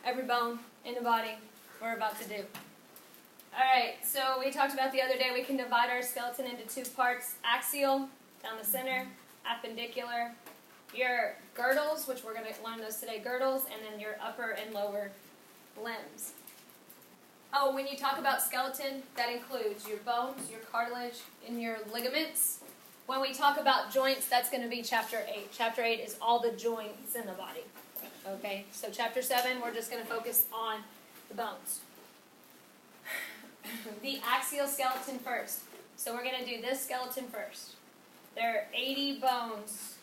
every bone in the body we're about to do. Alright, so we talked about the other day we can divide our skeleton into two parts. Axial, down the center, appendicular, your girdles, which we're going to learn those today, girdles, and then your upper and lower limbs. Oh, when you talk about skeleton, that includes your bones, your cartilage, and your ligaments. When we talk about joints, that's going to be Chapter 8. Chapter 8 is all the joints in the body. Okay, so Chapter 7, we're just going to focus on the bones. The axial skeleton first. So we're going to do this skeleton first. There are 80 bones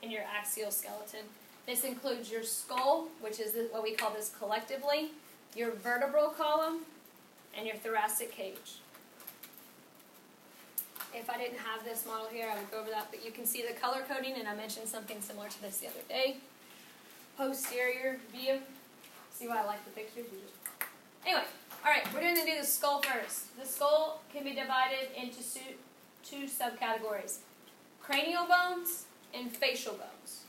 in your axial skeleton. This includes your skull, which is what we call this collectively, your vertebral column, and your thoracic cage. If I didn't have this model here, I would go over that, but you can see the color coding, and I mentioned something similar to this the other day. Posterior view. See why I like the pictures? Anyway, alright, we're going to do the skull first. The skull can be divided into two subcategories. Cranial bones and facial bones.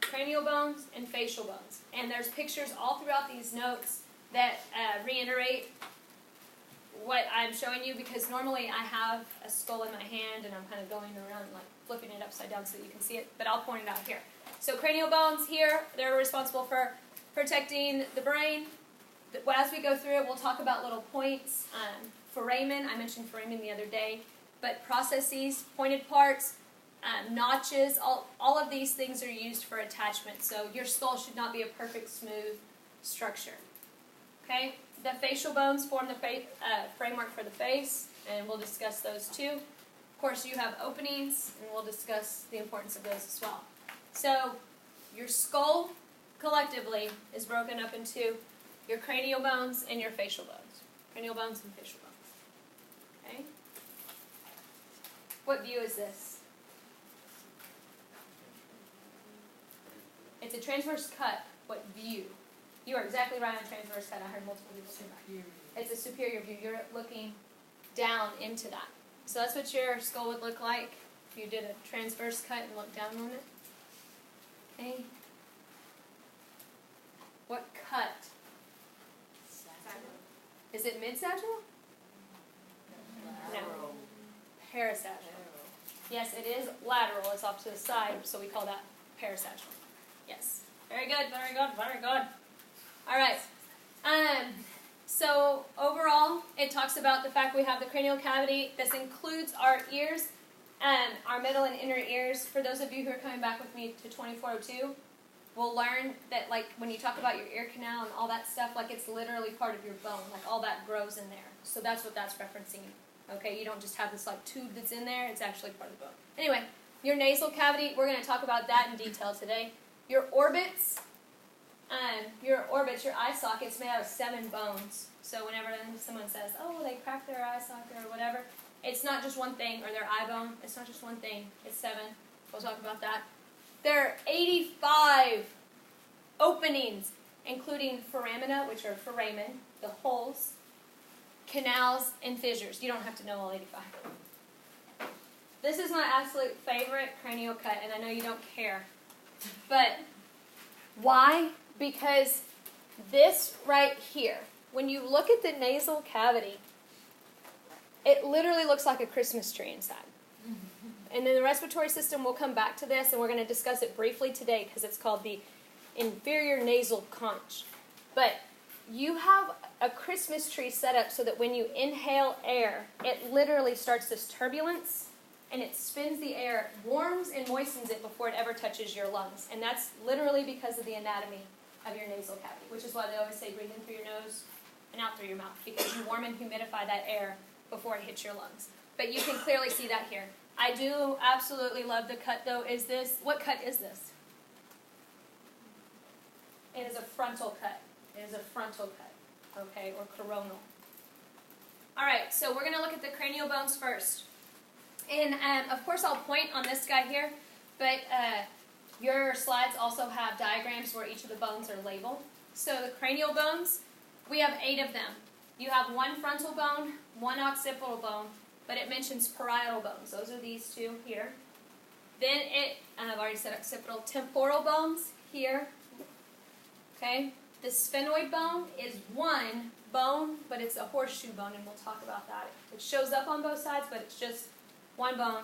Cranial bones and facial bones. And there's pictures all throughout these notes that reiterate what I'm showing you, because normally I have a skull in my hand and I'm kind of going around like flipping it upside down so that you can see it, but I'll point it out here. So cranial bones here, they're responsible for protecting the brain. As we go through it, we'll talk about little points. Foramen, I mentioned foramen the other day, but processes, pointed parts, notches, all of these things are used for attachment. So your skull should not be a perfect smooth structure. Okay? The facial bones form the framework for the face, and we'll discuss those too. Of course, you have openings, and we'll discuss the importance of those as well. So your skull collectively is broken up into your cranial bones and your facial bones. Cranial bones and facial bones. Okay? What view is this? It's a transverse cut. What view? You are exactly right on transverse cut. I heard multiple people say that. It's a superior view. You're looking down into that. So that's what your skull would look like if you did a transverse cut and looked down on it. Okay? What cut? Is it mid-sagittal? No. Parasagittal. Yes, it is lateral. It's off to the side, so we call that parasagittal. Yes. Very good, very good, very good. All right. So overall, it talks about the fact we have the cranial cavity. This includes our ears, our middle and inner ears. For those of you who are coming back with me to 2402, we'll learn that, like, when you talk about your ear canal and all that stuff, like, it's literally part of your bone. Like, all that grows in there. So that's what that's referencing. Okay, you don't just have this, like, tube that's in there. It's actually part of the bone. Anyway, your nasal cavity, we're going to talk about that in detail today. Your orbits, your eye socket's made out of 7 bones. So whenever someone says, oh, they cracked their eye socket or whatever, it's not just one thing, or their eye bone. It's not just one thing. It's 7. We'll talk about that. There are 85 openings, including foramina, which are foramen, the holes, canals, and fissures. You don't have to know all 85. This is my absolute favorite cranial cut, and I know you don't care. But why? Because this right here, when you look at the nasal cavity, it literally looks like a Christmas tree inside. And then the respiratory system, we'll come back to this, and we're going to discuss it briefly today because it's called the inferior nasal conch. But you have a Christmas tree set up so that when you inhale air, it literally starts this turbulence, and it spins the air, warms and moistens it before it ever touches your lungs. And that's literally because of the anatomy of your nasal cavity, which is why they always say breathe in through your nose and out through your mouth, because you warm and humidify that air before it hits your lungs. But you can clearly see that here. I do absolutely love the cut, though. What cut is this? It is a frontal cut. It is a frontal cut, okay, or coronal. All right, so we're going to look at the cranial bones first. And, of course, I'll point on this guy here, but your slides also have diagrams where each of the bones are labeled. So the cranial bones, we have 8 of them. You have 1 frontal bone, 1 occipital bone, but it mentions parietal bones. Those are these 2 here. Then I've already said occipital, temporal bones here. Okay? The sphenoid bone is one bone, but it's a horseshoe bone, and we'll talk about that. It shows up on both sides, but it's just one bone.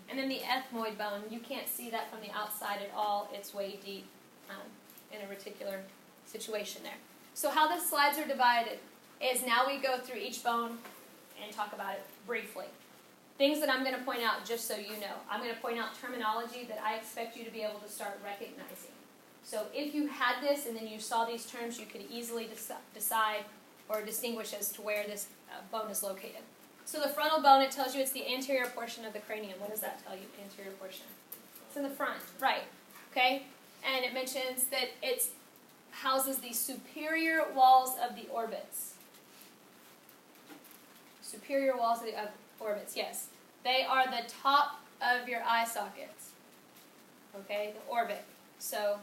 And then the ethmoid bone, you can't see that from the outside at all. It's way deep in a reticular situation there. So how the slides are divided is now we go through each bone and talk about it briefly. Things that I'm going to point out just so you know. I'm going to point out terminology that I expect you to be able to start recognizing. So if you had this and then you saw these terms, you could easily decide or distinguish as to where this bone is located. So the frontal bone, it tells you it's the anterior portion of the cranium. What does that tell you, anterior portion? It's in the front, right, okay? And it mentions that it houses the superior walls of the orbits. Superior walls of the orbits, yes. They are the top of your eye sockets, okay, the orbit. So,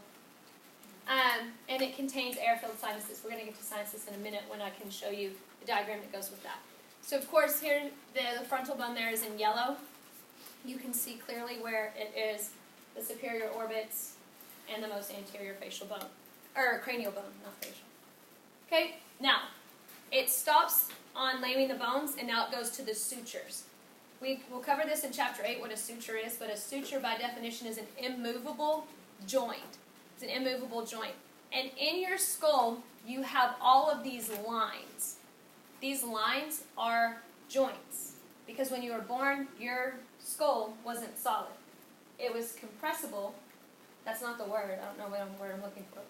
and it contains air-filled sinuses. We're going to get to sinuses in a minute when I can show you the diagram that goes with that. So, of course, here the frontal bone there is in yellow. You can see clearly where it is the superior orbits and the most anterior facial bone, or cranial bone, not facial. Okay, now, it stops on naming the bones, and now it goes to the sutures. We'll cover this in Chapter 8, what a suture is, but a suture, by definition, is an immovable joint. It's an immovable joint. And in your skull, you have all of these lines. These lines are joints, because when you were born, your skull wasn't solid. It was compressible. That's not the word. I don't know what word I'm looking for.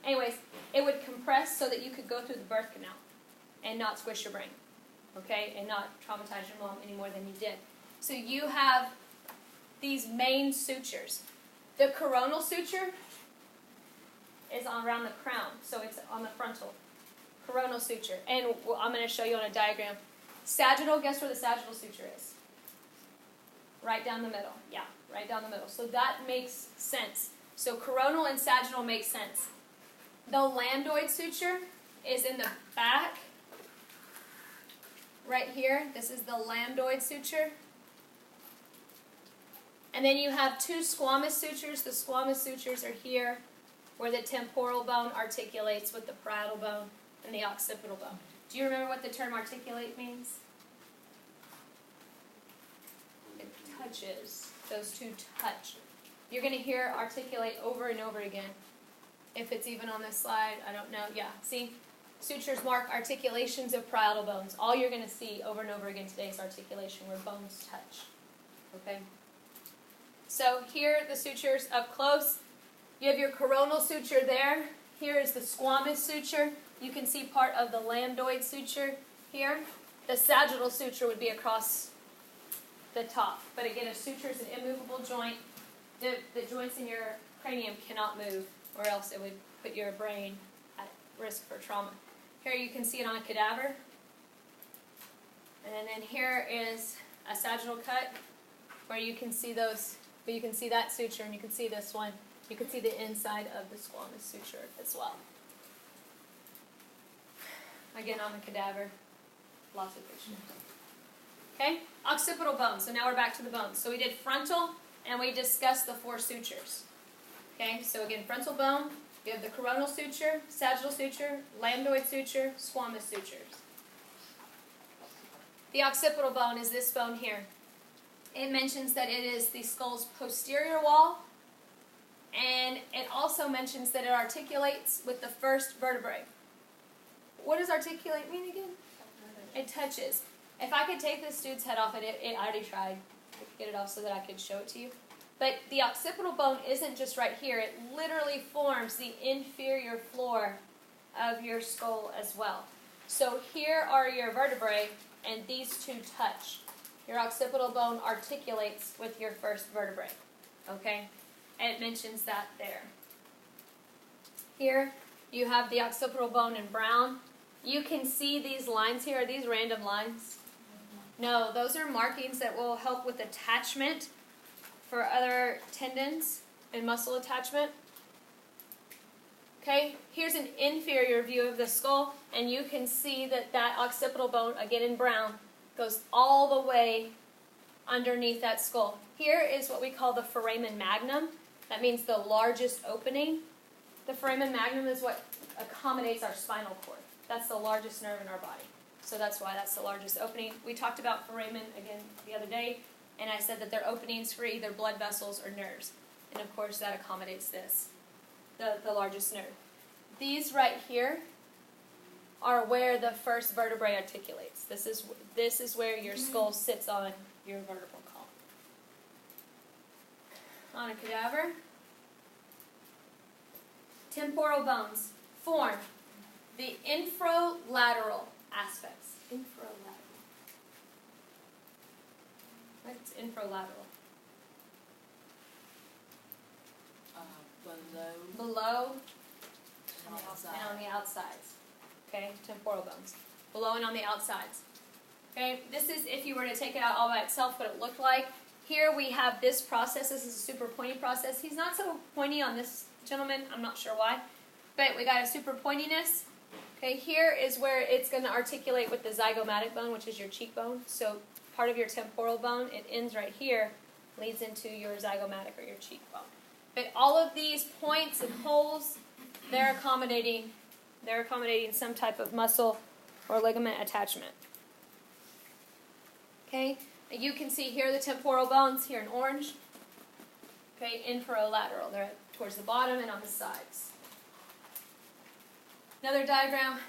Anyways, it would compress so that you could go through the birth canal and not squish your brain, okay, and not traumatize your mom any more than you did. So you have these main sutures. The coronal suture is around the crown, so it's on the frontal. Coronal suture. And I'm going to show you on a diagram. Sagittal, guess where the sagittal suture is? Right down the middle. Yeah, right down the middle. So that makes sense. So coronal and sagittal make sense. The lambdoid suture is in the back. Right here. This is the lambdoid suture. And then you have two squamous sutures. The squamous sutures are here, where the temporal bone articulates with the parietal bone and the occipital bone. Do you remember what the term articulate means? It touches. Those two touch. You're going to hear articulate over and over again. If it's even on this slide, I don't know. Yeah, see? Sutures mark articulations of parietal bones. All you're going to see over and over again today is articulation, where bones touch. Okay? So here, the sutures up close. You have your coronal suture there. Here is the squamous suture. You can see part of the lambdoid suture here. The sagittal suture would be across the top. But again, a suture is an immovable joint. The joints in your cranium cannot move, or else it would put your brain at risk for trauma. Here you can see it on a cadaver. And then here is a sagittal cut, where you can see those, but you can see that suture, and you can see this one. You can see the inside of the squamous suture as well. Again, on the cadaver, lots of pictures. Okay, occipital bone. So now we're back to the bones. So we did frontal, and we discussed the four sutures. Okay, so again, frontal bone, you have the coronal suture, sagittal suture, lambdoid suture, squamous sutures. The occipital bone is this bone here. It mentions that it is the skull's posterior wall, and it also mentions that it articulates with the first vertebrae. What does articulate mean again? It touches. If I could take this dude's head off, I already tried to get it off so that I could show it to you. But the occipital bone isn't just right here. It literally forms the inferior floor of your skull as well. So here are your vertebrae, and these two touch. Your occipital bone articulates with your first vertebrae. Okay? And it mentions that there. Here, you have the occipital bone in brown. You can see these lines here. Are these random lines? No, those are markings that will help with attachment for other tendons and muscle attachment. Okay, here's an inferior view of the skull, and you can see that that occipital bone, again in brown, goes all the way underneath that skull. Here is what we call the Foramen Magnum. That means the largest opening. The Foramen Magnum is what accommodates our spinal cord. That's the largest nerve in our body. So that's why that's the largest opening. We talked about foramen again the other day, and I said that they're openings for either blood vessels or nerves. And of course that accommodates this, the largest nerve. These right here are where the first vertebrae articulates. This is where your skull sits on your vertebral column. On a cadaver, temporal bones form the infralateral aspects. Infralateral. What's infralateral? Below and on the outsides. Okay, temporal bones. Below and on the outsides. Okay, this is if you were to take it out all by itself, what it looked like. Here we have this process. This is a super pointy process. He's not so pointy on this gentleman. I'm not sure why. But we got a super pointiness. Okay, here is where it's going to articulate with the zygomatic bone, which is your cheekbone. So part of your temporal bone, it ends right here, leads into your zygomatic or your cheekbone. But all of these points and holes, they're accommodating some type of muscle or ligament attachment. Okay, and you can see here the temporal bones here in orange. Okay, infralateral. They're towards the bottom and on the sides. Another diagram,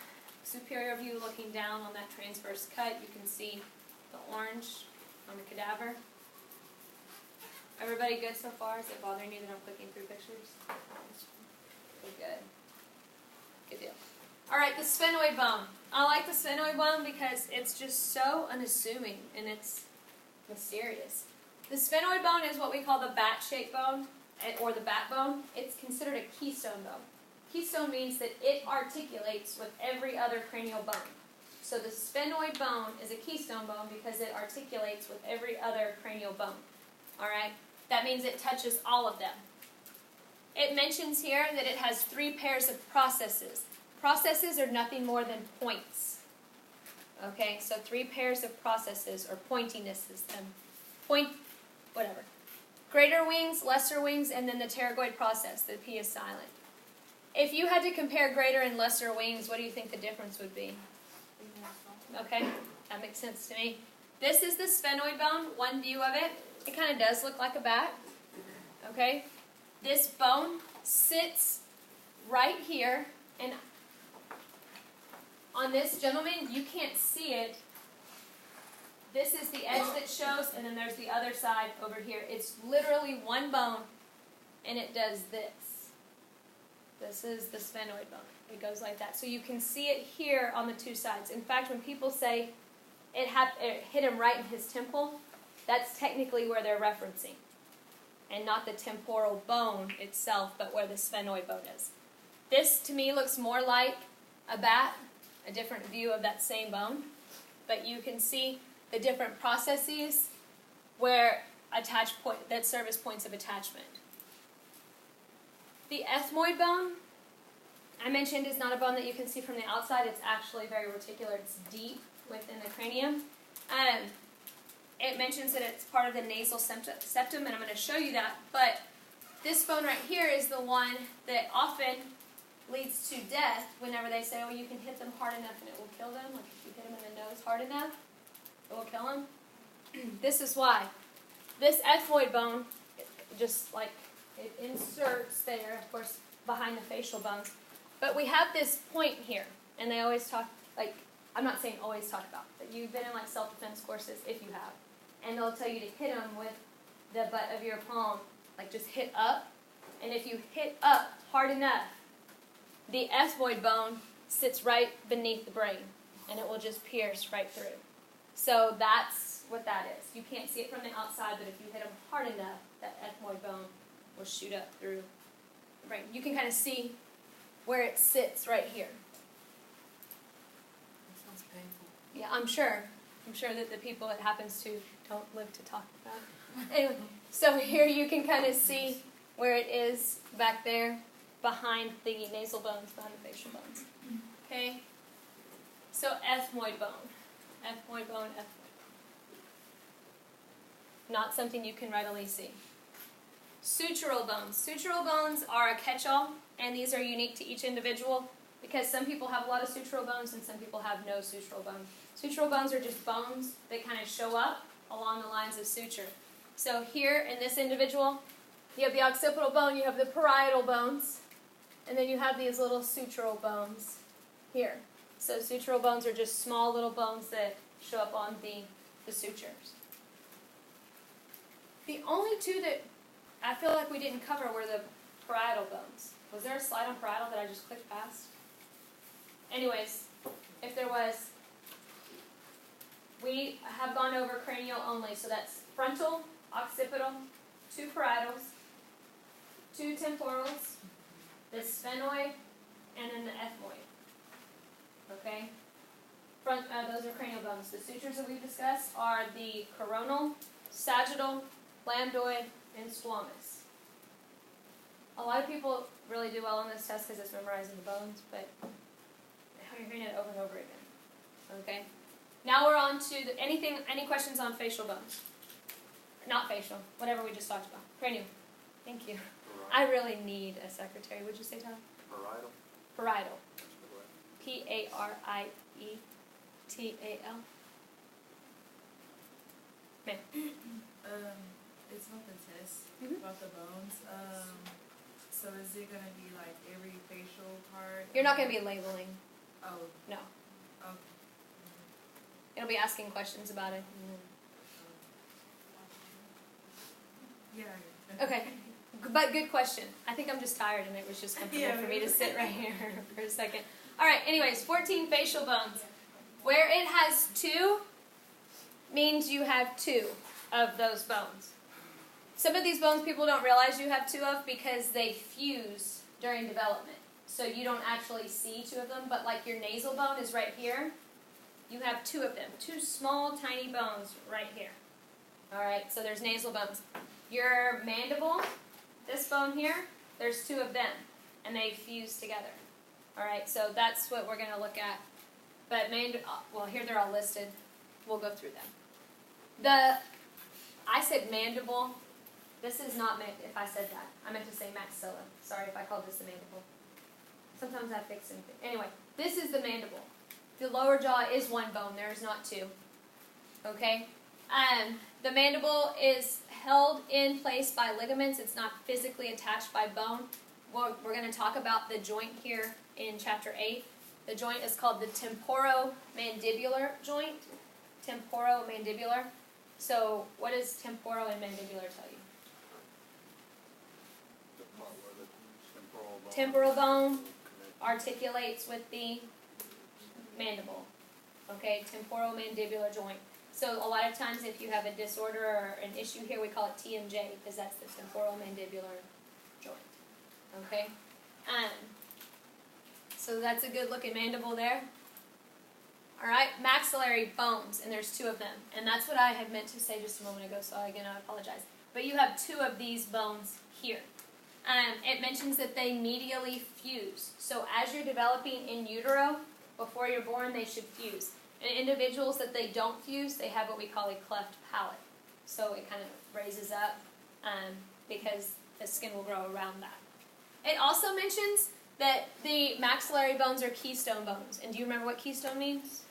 superior view looking down on that transverse cut. You can see the orange on the cadaver. Everybody good so far? Is it bothering you that I'm clicking through pictures? Good. Good deal. Alright, the sphenoid bone. I like the sphenoid bone because it's just so unassuming and it's mysterious. The sphenoid bone is what we call the bat-shaped bone, or the bat bone. It's considered a keystone bone. Keystone means that it articulates with every other cranial bone. So the sphenoid bone is a keystone bone because it articulates with every other cranial bone. Alright? That means it touches all of them. It mentions here that it has 3 pairs of processes. Processes are nothing more than points. Okay, so 3 pairs of processes or pointinesses. Whatever. Greater wings, lesser wings, and then the pterygoid process. The P is silent. If you had to compare greater and lesser wings, what do you think the difference would be? Okay, that makes sense to me. This is the sphenoid bone, one view of it. It kind of does look like a bat. Okay, this bone sits right here, and on this gentleman, you can't see it. This is the edge that shows, and then there's the other side over here. It's literally one bone, and it does this. This is the sphenoid bone. It goes like that. So you can see it here on the 2 sides. In fact, when people say it hit him right in his temple, that's technically where they're referencing. And not the temporal bone itself, but where the sphenoid bone is. This, to me, looks more like a bat, a different view of that same bone. But you can see the different processes where that serve as points of attachment. The ethmoid bone, I mentioned, is not a bone that you can see from the outside. It's actually very reticular. It's deep within the cranium. It mentions that it's part of the nasal septum, and I'm going to show you that. But this bone right here is the one that often leads to death whenever they say, oh, you can hit them hard enough and it will kill them. Like if you hit them in the nose hard enough, it will kill them. This is why. This ethmoid bone, just like it inserts there, of course, behind the facial bones. But we have this point here, and they always talk, like, I'm not saying always talk about, but you've been in like self-defense courses if you have. And they'll tell you to hit them with the butt of your palm, like just hit up. And if you hit up hard enough, the ethmoid bone sits right beneath the brain, and it will just pierce right through. So that's what that is. You can't see it from the outside, but if you hit them hard enough, that ethmoid bone will shoot up through the brain. You can kind of see where it sits right here. That sounds painful. Yeah, I'm sure. I'm sure that the people it happens to don't live to talk about it. Anyway, so here you can kind of see where it is back there behind the nasal bones, behind the facial bones. Okay? So ethmoid bone. Ethmoid bone, ethmoid bone. Not something you can readily see. Sutural bones. Sutural bones are a catch-all, and these are unique to each individual. because some people have a lot of sutural bones and some people have no sutural bone. Sutural bones are just bones that kind of show up along the lines of suture. So here in this individual, you have the occipital bone, you have the parietal bones, and then you have these little sutural bones here. So sutural bones are just small little bones that show up on the sutures. The only two that I feel like we didn't cover were the parietal bones. Was there a slide on parietal that I just clicked past? Anyways, if there was, we have gone over cranial only. So that's frontal, occipital, 2 parietals, 2 temporals, the sphenoid, and then the ethmoid. Okay? Those are cranial bones. The sutures that we've discussed are the coronal, sagittal, lambdoid, and squamous. A lot of people really do well on this test because it's memorizing the bones, but you're hearing it over and over again. Okay? Now we're on to any questions on facial bones? Not facial, whatever we just talked about. Cranial. Thank you. I really need a secretary. Would you say, Tom? Parietal. Parietal. P-A-R-I-E-T-A-L. Ma'am. It's not the test Mhm. about the bones. So is it gonna be like every facial part? You're not going to be labeling. Oh, No. okay. It'll be asking questions about it. Yeah. Okay. But good question. I think I'm just tired and it was just comfortable for me to sit right here for a second. All right, anyways, 14 facial bones. Where it has 2 means you have 2 of those bones. Some of these bones people don't realize you have 2 of because they fuse during development. So you don't actually see 2 of them, but like your nasal bone is right here. You have 2 of them. 2 small, tiny bones right here. All right, so there's nasal bones. Your mandible, this bone here, there's 2 of them, and they fuse together. All right, so that's what we're going to look at. But well, here they're all listed. We'll go through them. I said mandible. This is not meant, if I said that. I meant to say maxilla. Sorry if I called this the mandible. Sometimes I fix anything. Anyway, this is the mandible. The lower jaw is 1 bone. There is not 2. Okay? The mandible is held in place by ligaments. It's not physically attached by bone. We're going to talk about the joint here in Chapter 8. The joint is called the temporomandibular joint. Temporomandibular. So what does temporal and mandibular tell you? The part where the Temporal bone articulates with the mandible. Okay, temporomandibular joint. So a lot of times if you have a disorder or an issue here, we call it TMJ because that's the temporomandibular joint. Okay? So that's a good looking mandible there. Alright, maxillary bones, and there's 2 of them. And that's what I had meant to say just a moment ago, so again I apologize. But you have 2 of these bones here. It mentions that they medially fuse. So as you're developing in utero, before you're born, they should fuse. And individuals that they don't fuse, they have what we call a cleft palate. So it kind of raises up because the skin will grow around that. It also mentions that the maxillary bones are keystone bones. And do you remember what keystone means?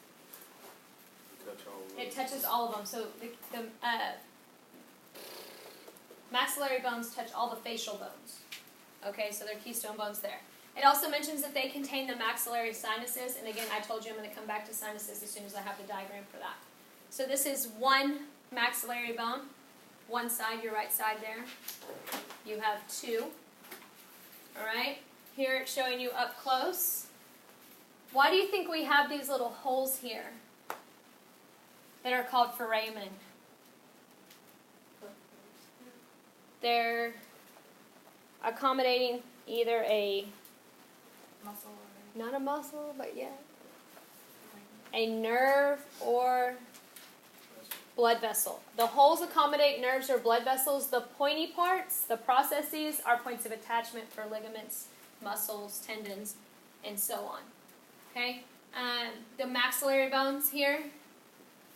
It touches all of them. So the maxillary bones touch all the facial bones. Okay, so they're keystone bones there. It also mentions that they contain the maxillary sinuses. And again, I told you I'm going to come back to sinuses as soon as I have the diagram for that. So this is 1 maxillary bone. One side, your right side there. You have 2. Alright, here it's showing you up close. Why do you think we have these little holes here that are called foramen? They're accommodating either a, Muscle. not a muscle, but yeah, a nerve or blood vessel. The holes accommodate nerves or blood vessels. The pointy parts, the processes, are points of attachment for ligaments, muscles, tendons, and so on. Okay? The maxillary bones here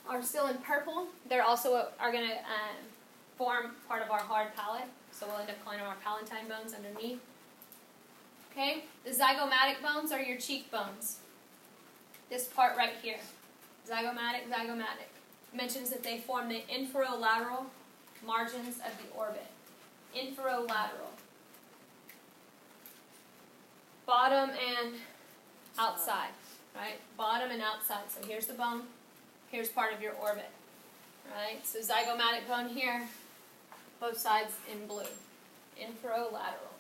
are still in purple. They're also are going to form part of our hard palate. So we'll end up calling them our palatine bones underneath. Okay? The zygomatic bones are your cheekbones. This part right here. Zygomatic. Mentions that they form the inferolateral margins of the orbit. Inferolateral. Bottom and outside. Right? Bottom and outside. So here's the bone. Here's part of your orbit. Right? So zygomatic bone here. Both sides in blue. Inferolateral.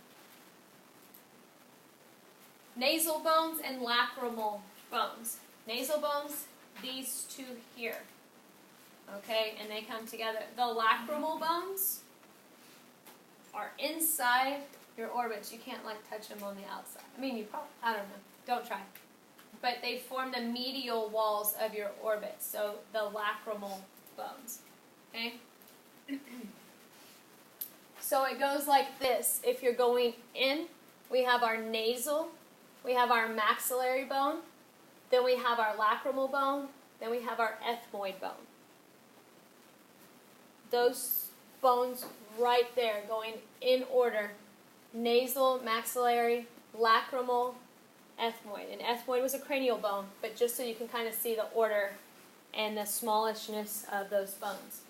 Nasal bones and lacrimal bones. Nasal bones, these two here. Okay, and they come together. The lacrimal bones are inside your orbits. You can't like touch them on the outside. I mean, you probably, I don't know. Don't try. But they form the medial walls of your orbit. So the lacrimal bones. Okay? So it goes like this. If you're going in, we have our nasal, we have our maxillary bone, then we have our lacrimal bone, then we have our ethmoid bone. Those bones right there going in order. Nasal, maxillary, lacrimal, ethmoid. And ethmoid was a cranial bone, but just so you can kind of see the order and the smallishness of those bones.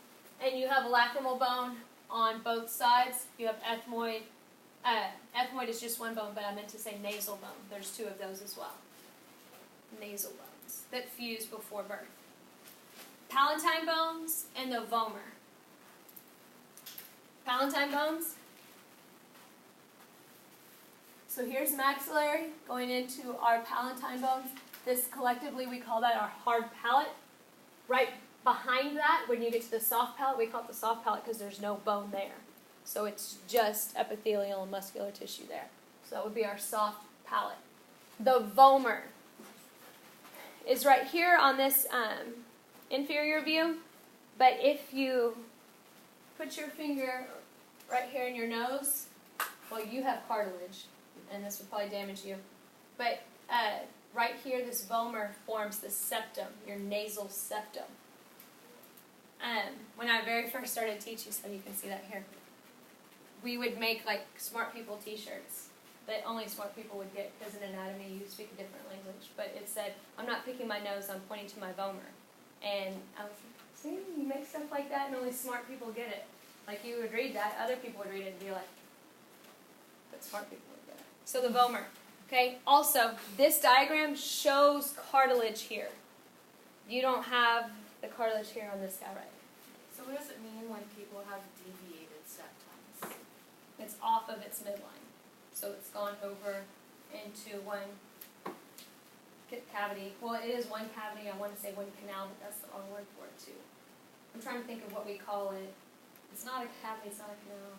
And you have a lacrimal bone on both sides. You have ethmoid. Ethmoid is just one bone, but I meant to say nasal bone. There's two of those as well. Nasal bones that fuse before birth. Palatine bones and the vomer. Palatine bones. So here's maxillary going into our palatine bones. This collectively we call that our hard palate. Right behind that, when you get to the soft palate, we call it the soft palate because there's no bone there. So it's just epithelial and muscular tissue there. So that would be our soft palate. The vomer is right here on this inferior view. But if you put your finger right here in your nose, well, you have cartilage, and this would probably damage you. But right here, this vomer forms the septum, your nasal septum. When I very first started teaching, so you can see that here, we would make like smart people t-shirts that only smart people would get because in anatomy you speak a different language. But it said, I'm not picking my nose, I'm pointing to my vomer. And I was like, see, you make stuff like that and only smart people get it. Like you would read that, other people would read it and be like, but smart people would get it. So the vomer. Okay, also, this diagram shows cartilage here. You don't have the cartilage here on this guy right. So what does it mean when people have deviated septums? It's off of its midline. So it's gone over into one cavity. Well, it is one cavity. I want to say one canal, but that's the wrong word for it too. I'm trying to think of what we call it. It's not a cavity, it's not a canal.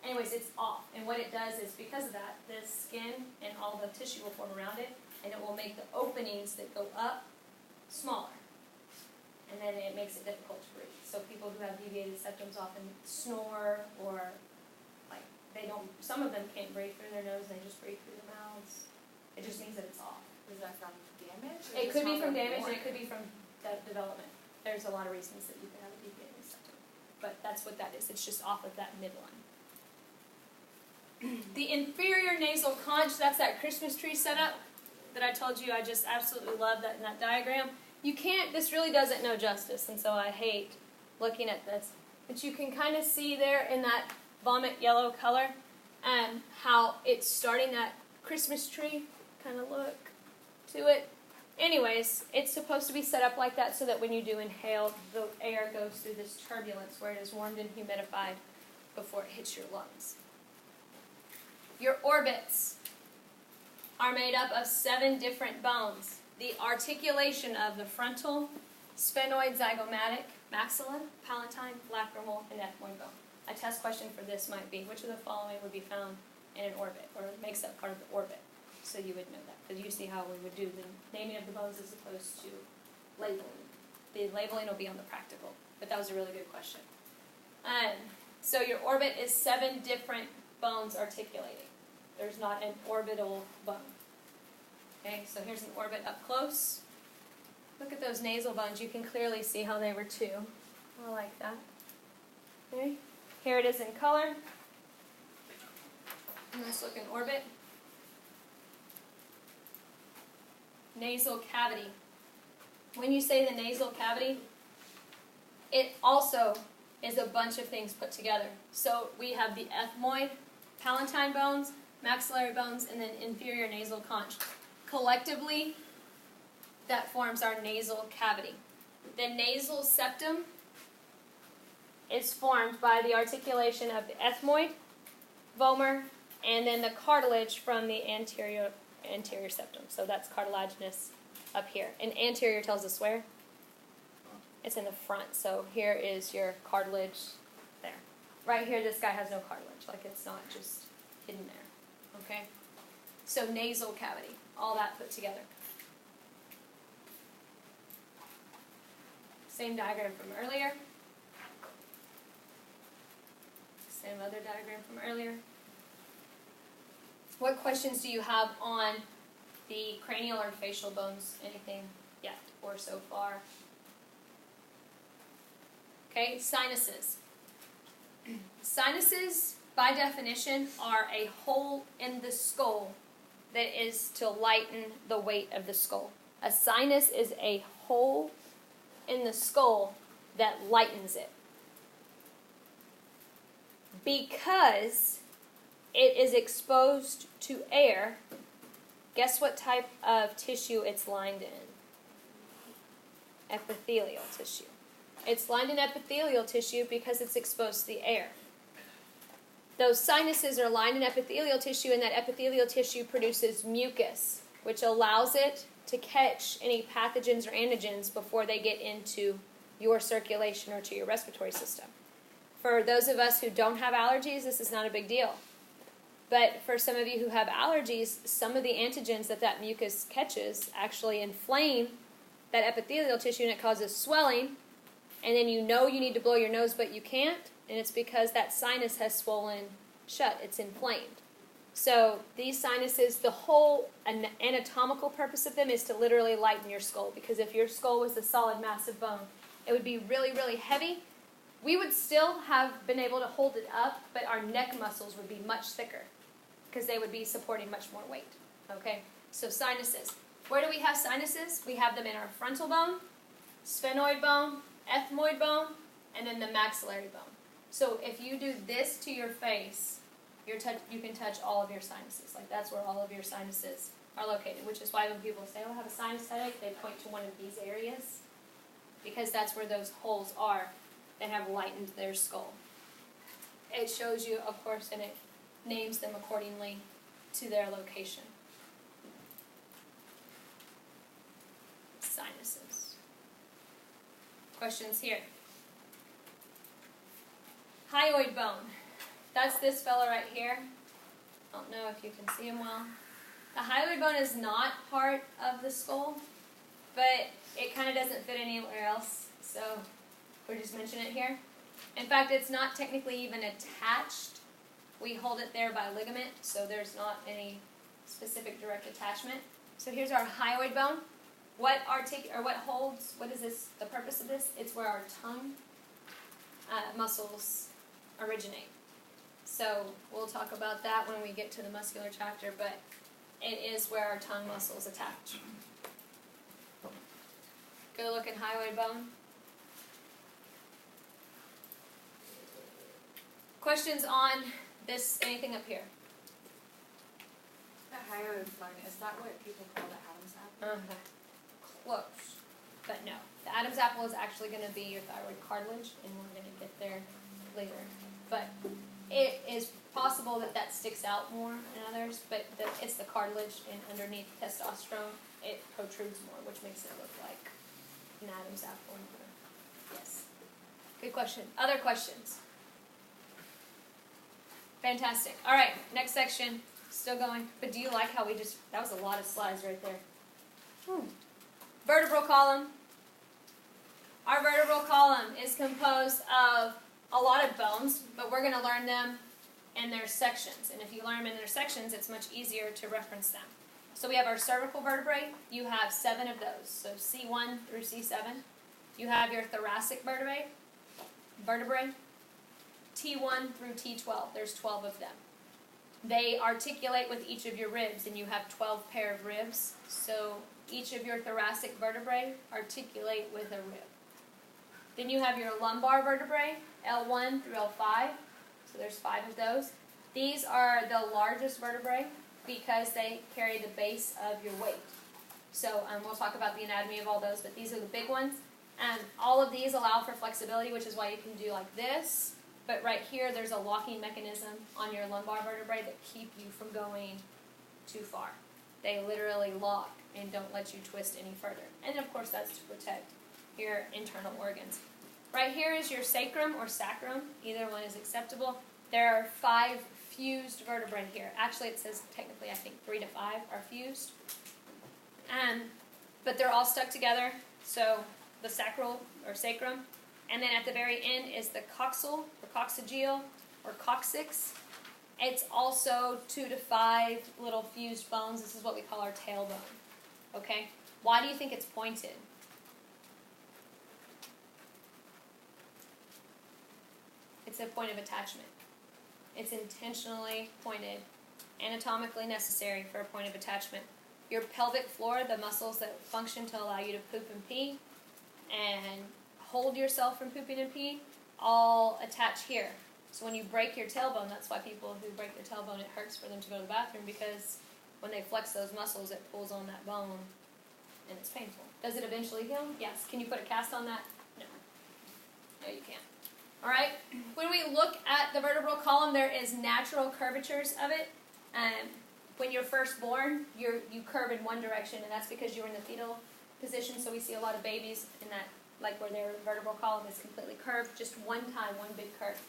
Anyways, it's off. And what it does is, because of that, the skin and all the tissue will form around it, and it will make the openings that go up smaller. And then it makes it difficult to breathe. So people who have deviated septums often snore, or like they don't, some of them can't breathe through their nose, they just breathe through their mouths. It just means that it's off. Is that from damage? It could be from damage, and it could be from development. There's a lot of reasons that you can have a deviated septum. But that's what that is. It's just off of that midline. The inferior nasal conch, that's that Christmas tree setup that I told you I just absolutely love that in that diagram. You can't, this really doesn't know justice, and so I hate looking at this. But you can kind of see there in that vomit yellow color how it's starting that Christmas tree kind of look to it. Anyways, it's supposed to be set up like that so that when you do inhale, the air goes through this turbulence where it is warmed and humidified before it hits your lungs. Your orbits are made up of 7 different bones. The articulation of the frontal, sphenoid, zygomatic, maxilla, palatine, lacrimal, and ethmoid bone. A test question for this might be, which of the following would be found in an orbit, or makes up part of the orbit? So you would know that, because you see how we would do the naming of the bones as opposed to labeling. The labeling will be on the practical, but that was a really good question. So your orbit is 7 different bones articulating. There's not an orbital bone. Okay, so here's an orbit up close. Look at those nasal bones. You can clearly see how they were 2. I like that. Okay, here it is in color. Nice looking orbit. nasal cavity. When you say the nasal cavity, it also is a bunch of things put together. So we have the ethmoid, palatine bones, maxillary bones, and then inferior nasal conch. Collectively, that forms our nasal cavity. The nasal septum is formed by the articulation of the ethmoid, vomer, and then the cartilage from the anterior septum. So that's cartilaginous up here. And anterior tells us where? It's in the front. So here is your cartilage there. Right here, this guy has no cartilage. Like, it's not just hidden there. Okay? So nasal cavity, all that put together. Same diagram from earlier. Same other diagram from earlier. What questions do you have on the cranial or facial bones? Anything yet or so far? Okay, sinuses. Sinuses, by definition, are a hole in the skull that is to lighten the weight of the skull. A sinus is a hole in the skull that lightens it. Because it is exposed to air, guess what type of tissue it's lined in? Epithelial tissue. It's lined in epithelial tissue because it's exposed to the air. Those sinuses are lined in epithelial tissue, and that epithelial tissue produces mucus, which allows it to catch any pathogens or antigens before they get into your circulation or to your respiratory system. For those of us who don't have allergies, this is not a big deal. But for some of you who have allergies, some of the antigens that mucus catches actually inflame that epithelial tissue, and it causes swelling, and then you know you need to blow your nose, but you can't, and it's because that sinus has swollen shut. It's inflamed. So these sinuses, the whole anatomical purpose of them is to literally lighten your skull, because if your skull was a solid, massive bone, it would be really, really heavy. We would still have been able to hold it up, but our neck muscles would be much thicker because they would be supporting much more weight. Okay? So sinuses. Where do we have sinuses? We have them in our frontal bone, sphenoid bone, ethmoid bone, and then the maxillary bone. So if you do this to your face, you can touch all of your sinuses. Like, that's where all of your sinuses are located, which is why when people say, oh, I have a sinus headache, they point to one of these areas, because that's where those holes are that have lightened their skull. It shows you, of course, and it names them accordingly to their location. Sinuses. Questions here. Hyoid bone. That's this fella right here. I don't know if you can see him well. The hyoid bone is not part of the skull, but it kind of doesn't fit anywhere else, so we'll just mention it here. In fact, it's not technically even attached. We hold it there by ligament, so there's not any specific direct attachment. So here's our hyoid bone. What is this, the purpose of this? It's where our tongue muscles originate. So we'll talk about that when we get to the muscular chapter, but it is where our tongue muscles attach. Good looking hyoid bone. Questions on this, anything up here? The hyoid bone, is that what people call the Adam's apple? Close, but no. The Adam's apple is actually going to be your thyroid cartilage, and we're going to get there later. But it is possible that sticks out more than others, but it's the cartilage, and underneath testosterone, it protrudes more, which makes it look like an Adam's apple. Yes. Good question. Other questions? Fantastic. All right, next section. Still going. But do you like how that was a lot of slides right there. Vertebral column. Our vertebral column is composed of a lot of bones, but we're going to learn them in their sections. And if you learn them in their sections, it's much easier to reference them. So we have our cervical vertebrae. You have 7 of those, so C1 through C7. You have your thoracic vertebrae, T1 through T12. There's 12 of them. They articulate with each of your ribs, and you have 12 pair of ribs. So each of your thoracic vertebrae articulate with a rib. Then you have your lumbar vertebrae, L1 through L5. So there's 5 of those. These are the largest vertebrae because they carry the base of your weight. So we'll talk about the anatomy of all those, but these are the big ones. All of these allow for flexibility, which is why you can do like this. But right here, there's a locking mechanism on your lumbar vertebrae that keep you from going too far. They literally lock and don't let you twist any further. And of course, that's to protect your internal organs. Right here is your sacrum or sacrum. Either one is acceptable. There are 5 fused vertebrae here. Actually, it says technically, I think 3 to 5 are fused. But they're all stuck together. So the sacral or sacrum. And then at the very end is the coxal or coccygeal or coccyx. It's also 2 to 5 little fused bones. This is what we call our tailbone. Okay? Why do you think it's pointed? It's a point of attachment. It's intentionally pointed, anatomically necessary for a point of attachment. Your pelvic floor, the muscles that function to allow you to poop and pee, and hold yourself from pooping and peeing, all attach here. So when you break your tailbone, that's why people who break their tailbone, it hurts for them to go to the bathroom, because when they flex those muscles, it pulls on that bone, and it's painful. Does it eventually heal? Yes. Can you put a cast on that? No. No, you can't. All right? When we look at the vertebral column, there is natural curvatures of it. When you're first born, you curve in one direction, and that's because you're in the fetal position, so we see a lot of babies in that, like where their vertebral column is completely curved, just one time, one big curve.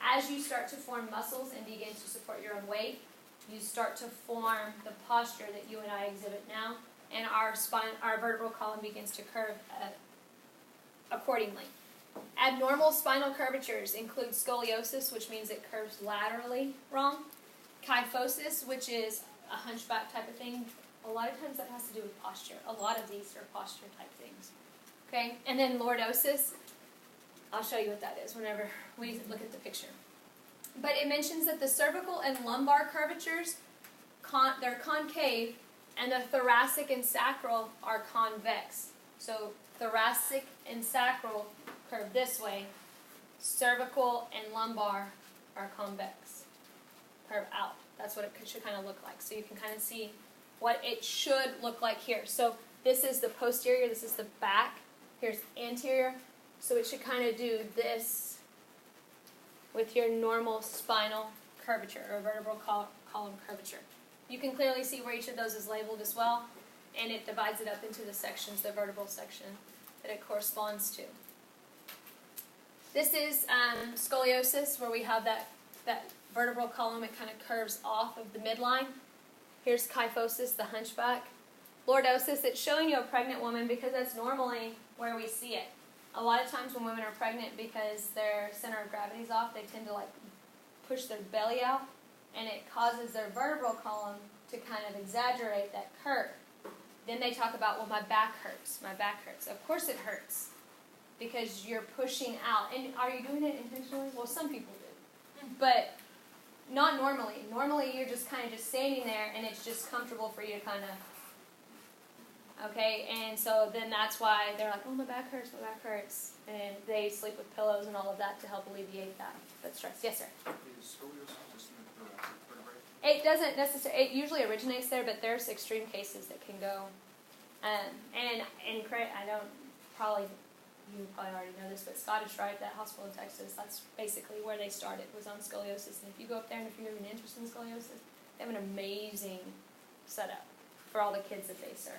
As you start to form muscles and begin to support your own weight, you start to form the posture that you and I exhibit now, and our vertebral column begins to curve accordingly. Abnormal spinal curvatures include scoliosis, which means it curves laterally wrong, kyphosis, which is a hunchback type of thing. A lot of times that has to do with posture. A lot of these are posture type things. Okay, and then lordosis. I'll show you what that is whenever we look at the picture. But it mentions that the cervical and lumbar curvatures, they're concave, and the thoracic and sacral are convex. So thoracic and sacral curve this way. Cervical and lumbar are convex. Curve out. That's what it should kind of look like. So you can kind of see what it should look like here. So this is the posterior, this is the back. Here's anterior. So it should kind of do this with your normal spinal curvature or vertebral column curvature. You can clearly see where each of those is labeled as well, and it divides it up into the sections, the vertebral section that it corresponds to. This is scoliosis, where we have that vertebral column. It kind of curves off of the midline. Here's kyphosis, the hunchback. Lordosis, it's showing you a pregnant woman because that's normally where we see it. A lot of times when women are pregnant, because their center of gravity is off, they tend to push their belly out, and it causes their vertebral column to kind of exaggerate that curve. Then they talk about, well, my back hurts. My back hurts. Of course it hurts, because you're pushing out. And are you doing it intentionally? Well, some people do. But not normally. Normally you're just kind of just standing there, and it's just comfortable for you to kind of, okay? And so then that's why they're like, oh, my back hurts, my back hurts. And they sleep with pillows and all of that to help alleviate that stress. Yes, sir? Is scoliosis just in the thoracic vertebrae? It doesn't necessarily, it usually originates there, but there's extreme cases that can go. And I don't, you probably already know this, but Scottish Rite, that hospital in Texas, that's basically where they started, was on scoliosis. And if you go up there and if you're even interested in scoliosis, they have an amazing setup for all the kids that they serve.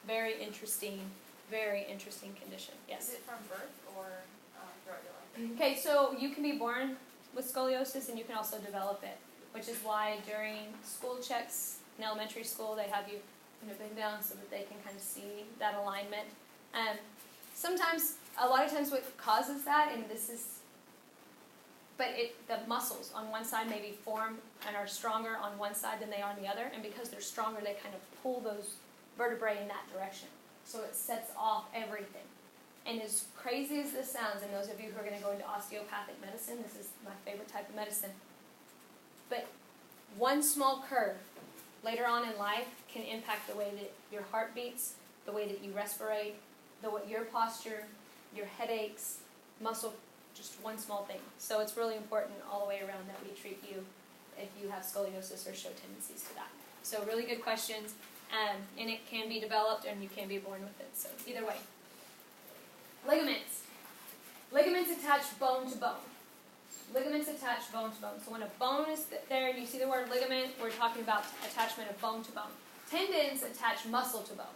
Very interesting condition. Yes? Is it from birth or throughout your life? Okay, so you can be born with scoliosis, and you can also develop it, which is why during school checks in elementary school, they have you bend down so that they can kind of see that alignment. A lot of times what causes that, and this is, but the muscles on one side maybe form and are stronger on one side than they are on the other, and because they're stronger, they kind of pull those vertebrae in that direction. So it sets off everything. And as crazy as this sounds, and those of you who are going to go into osteopathic medicine, this is my favorite type of medicine, but one small curve later on in life can impact the way that your heart beats, the way that you respirate, your posture, your headaches, muscle, just one small thing. So it's really important all the way around that we treat you if you have scoliosis or show tendencies to that. So really good questions, and it can be developed and you can be born with it. So either way. Ligaments. Ligaments attach bone to bone. Ligaments attach bone to bone. So when a bone is there and you see the word ligament, we're talking about attachment of bone to bone. Tendons attach muscle to bone.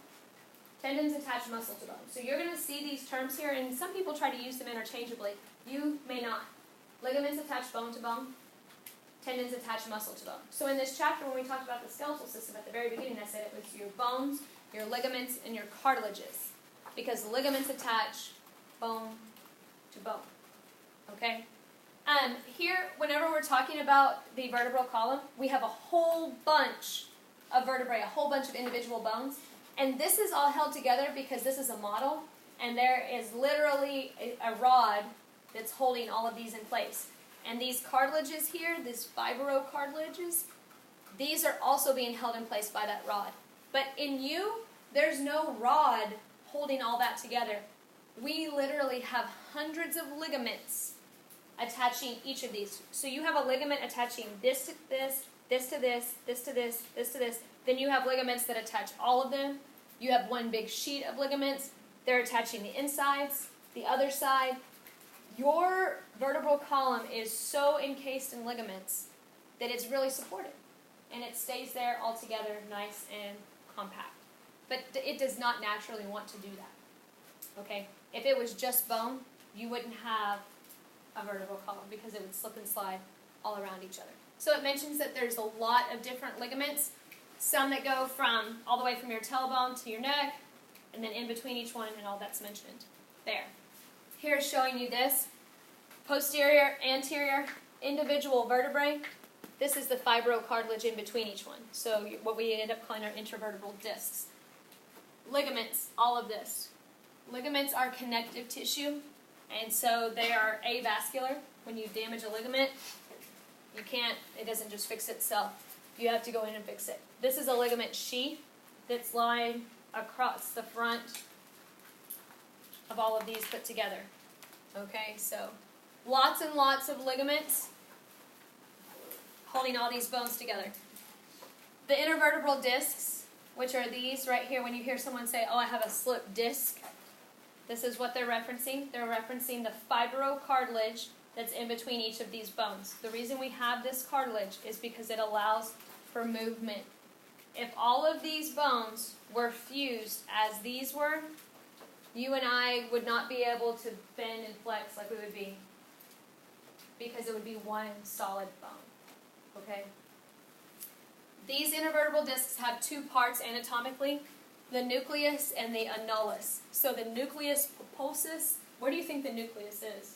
Tendons attach muscle to bone. So you're going to see these terms here, and some people try to use them interchangeably. You may not. Ligaments attach bone to bone. Tendons attach muscle to bone. So in this chapter, when we talked about the skeletal system at the very beginning, I said it was your bones, your ligaments, and your cartilages. Because ligaments attach bone to bone. Okay? Here, whenever we're talking about the vertebral column, we have a whole bunch of vertebrae, a whole bunch of individual bones. And this is all held together because this is a model, and there is literally a rod that's holding all of these in place. And these cartilages here, these fibrocartilages, these are also being held in place by that rod. But in you, there's no rod holding all that together. We literally have hundreds of ligaments attaching each of these. So you have a ligament attaching this to this, this to this, this to this, this to this. Then you have ligaments that attach all of them. You have one big sheet of ligaments. They're attaching the insides, the other side. Your vertebral column is so encased in ligaments that it's really supported. And it stays there all together, nice and compact. But it does not naturally want to do that. Okay? If it was just bone, you wouldn't have a vertebral column because it would slip and slide all around each other. So it mentions that there's a lot of different ligaments, some that go from all the way from your tailbone to your neck, and then in between each one, and all that's mentioned there. Here showing you this posterior, anterior, individual vertebrae. This is the fibrocartilage in between each one. So what we end up calling our intervertebral discs. Ligaments, all of this. Ligaments are connective tissue, and so they are avascular. When you damage a ligament, it doesn't just fix itself. You have to go in and fix it. This is a ligament sheath that's lying across the front of all of these put together. Okay, so lots and lots of ligaments holding all these bones together. The intervertebral discs, which are these right here, when you hear someone say, oh, I have a slip disc, this is what they're referencing. They're referencing the fibrocartilage that's in between each of these bones. The reason we have this cartilage is because it allows for movement. If all of these bones were fused as these were, you and I would not be able to bend and flex like we would be, because it would be one solid bone. Okay? These intervertebral discs have two parts anatomically, the nucleus and the annulus. So the nucleus pulposus, where do you think the nucleus is?